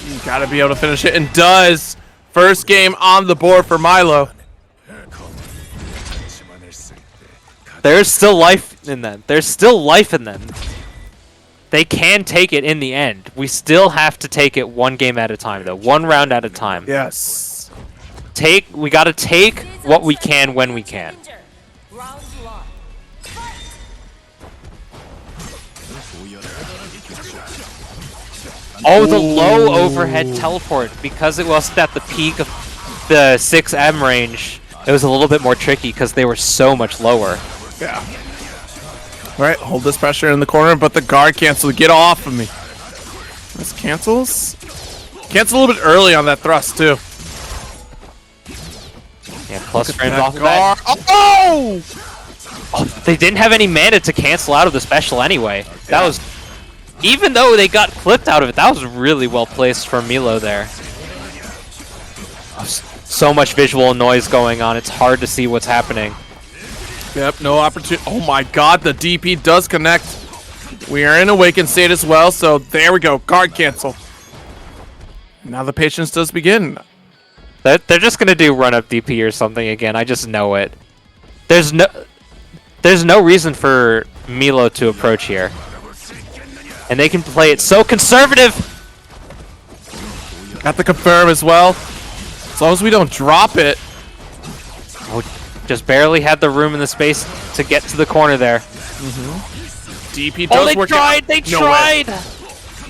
You gotta be able to finish it, and does. First game on the board for Milo. There's still life in them. There's still life in them. They can take it in the end. We still have to take it one game at a time, though. One round at a time. Yes. We gotta take what we can when we can. Oh, the low overhead teleport. Because it wasn't at the peak of the 6M range, it was a little bit more tricky because they were so much lower. Yeah. All right, hold this pressure in the corner, but the guard cancel. Get off of me. This cancels. Cancel a little bit early on that thrust too. Yeah, plus frames That off of that. Oh! Oh, they didn't have any mana to cancel out of the special anyway. That was, even though they got clipped out of it, that was really well placed from Milo there. So much visual noise going on, it's hard to see what's happening. Yep, no opportunity. Oh my god, the DP does connect. We are in awakened state as well, so there we go. Guard cancel. Now the patience does begin. They're just gonna do run up DP or something again. I just know it. There's no. there's no reason for Milo to approach here. And they can play it so conservative. Got the confirm as well. As long as we don't drop it. Oh, just barely had the room and the space to get to the corner there. DP does work out. They tried!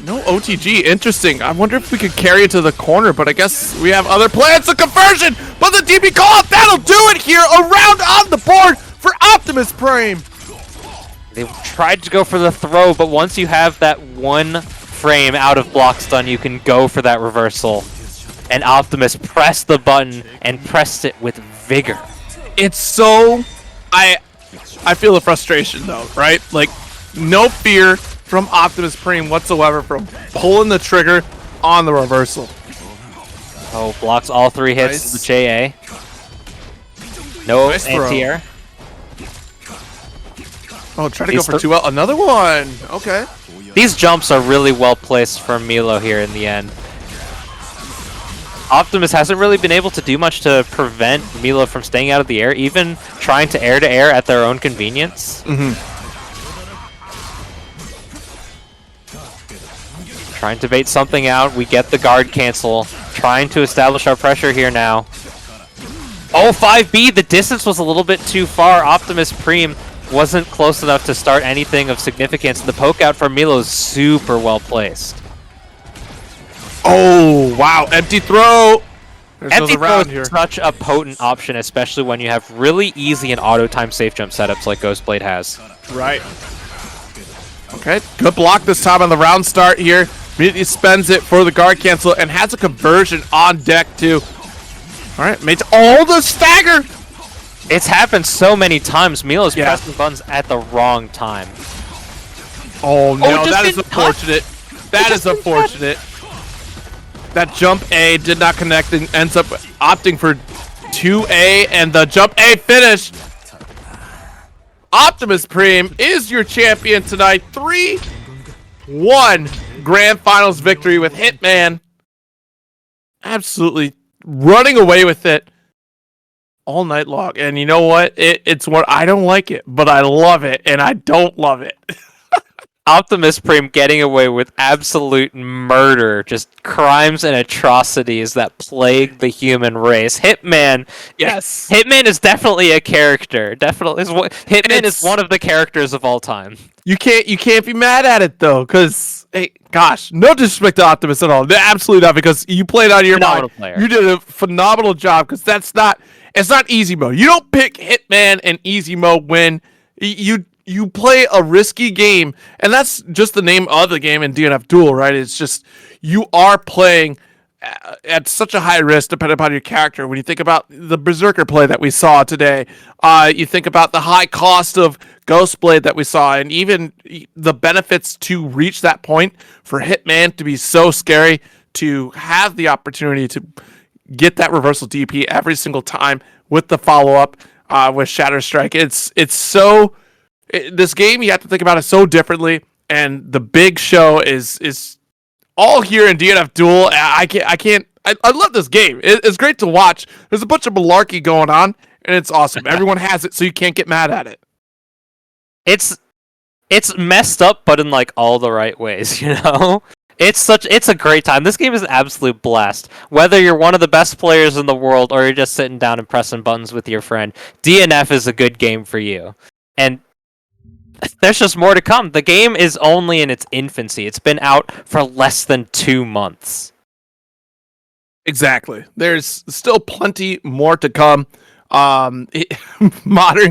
No OTG, interesting. I wonder if we could carry it to the corner, but I guess we have other plans. The conversion, but the DP call out, that'll do it here. A round on the board for Optimus Prime. They tried to go for the throw, but once you have that one frame out of block stun, you can go for that reversal. And Optimus pressed the button and pressed it with vigor. It's so... I feel the frustration though, right? Like, no fear from Optimus Prime whatsoever from pulling the trigger on the reversal. Oh, blocks all 3 hits of the JA. No anti-air. Oh, try to go for 2L. Another one. Okay. These jumps are really well placed from Milo here in the end. Optimus hasn't really been able to do much to prevent Milo from staying out of the air, even trying to air at their own convenience. Trying to bait something out. We get the guard cancel. Trying to establish our pressure here now. Oh, 5B. The distance was a little bit too far. Optimus Prime wasn't close enough to start anything of significance. The poke out from Milo is super well placed. Oh, wow. Empty throw. There's Empty throw here. is such a potent option, especially when you have really easy and auto-time safe jump setups like Ghostblade has. Right. Okay, good block this time on the round start here. Immediately spends it for the guard cancel and has a conversion on deck too. All right, made all the stagger. It's happened so many times. Milo's pressing buttons at the wrong time. Oh no, that is unfortunate. That is unfortunate. That jump A did not connect and ends up opting for 2A and the jump A finish. Optimus Prime is your champion tonight. 3-1 Grand Finals victory with Hitman. Absolutely running away with it all night long. And you know what? It's what I don't like it, but I love it, and I don't love it. Optimus Prime getting away with absolute murder, just crimes and atrocities that plague the human race. Hitman, yes, Hitman is definitely a character. Hitman is one of the characters of all time. You can't be mad at it though, because hey, gosh, no disrespect to Optimus at all. Absolutely not, because you played out of your mind. You did a phenomenal job, because it's not easy mode. You don't pick Hitman in easy mode when you play a risky game, and that's just the name of the game in DNF Duel, right? It's just you are playing at such a high risk depending upon your character. When you think about the Berserker play that we saw today, you think about the high cost of Ghostblade that we saw, and even the benefits to reach that point for Hitman to be so scary, to have the opportunity to get that reversal DP every single time with the follow-up with Shatter Strike. It's so... This game, you have to think about it so differently, and the big show is all here in DNF Duel. I love this game. It's great to watch. There's a bunch of malarkey going on, and it's awesome. Everyone has it, so you can't get mad at it. It's messed up, but in like all the right ways, you know? It's a great time. This game is an absolute blast. Whether you're one of the best players in the world or you're just sitting down and pressing buttons with your friend, DNF is a good game for you. And there's just more to come. The game is only in its infancy. It's been out for less than 2 months. Exactly. There's still plenty more to come. Modern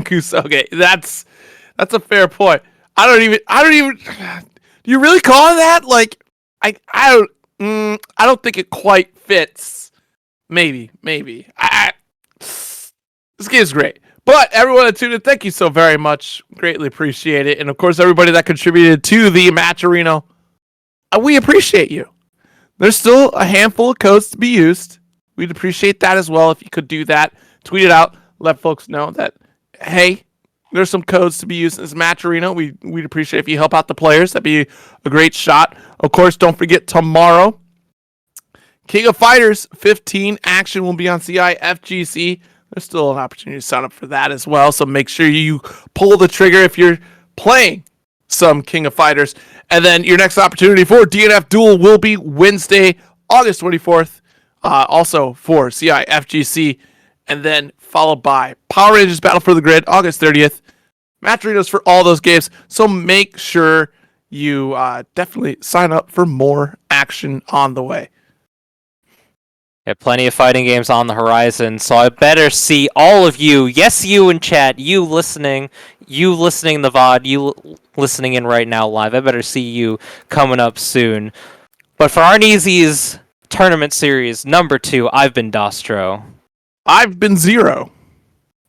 Kusoge. That's a fair point. I don't even. Do you really call it that? Like, I don't think it quite fits. Maybe. This game's great. But everyone that tuned in, thank you so very much. Greatly appreciate it. And of course, everybody that contributed to the match arena, we appreciate you. There's still a handful of codes to be used. We'd appreciate that as well if you could do that. Tweet it out. Let folks know that, hey, there's some codes to be used in this match arena. We'd appreciate if you help out the players. That'd be a great shot. Of course, don't forget tomorrow, King of Fighters 15 action will be on CIFGC. there's still an opportunity to sign up for that as well. So make sure you pull the trigger if you're playing some King of Fighters. And then your next opportunity for DNF Duel will be Wednesday, August 24th, also for CIFGC, and then followed by Power Rangers Battle for the Grid, August 30th. Match arenas for all those games, so make sure you definitely sign up for more action on the way. Yeah, plenty of fighting games on the horizon, so I better see all of you. Yes, you in chat, you listening in the VOD, you listening in right now live. I better see you coming up soon. But for Arneezy's tournament series number 2, I've been Dostrow. I've been Zero.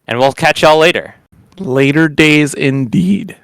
And we'll catch y'all later. Later days indeed.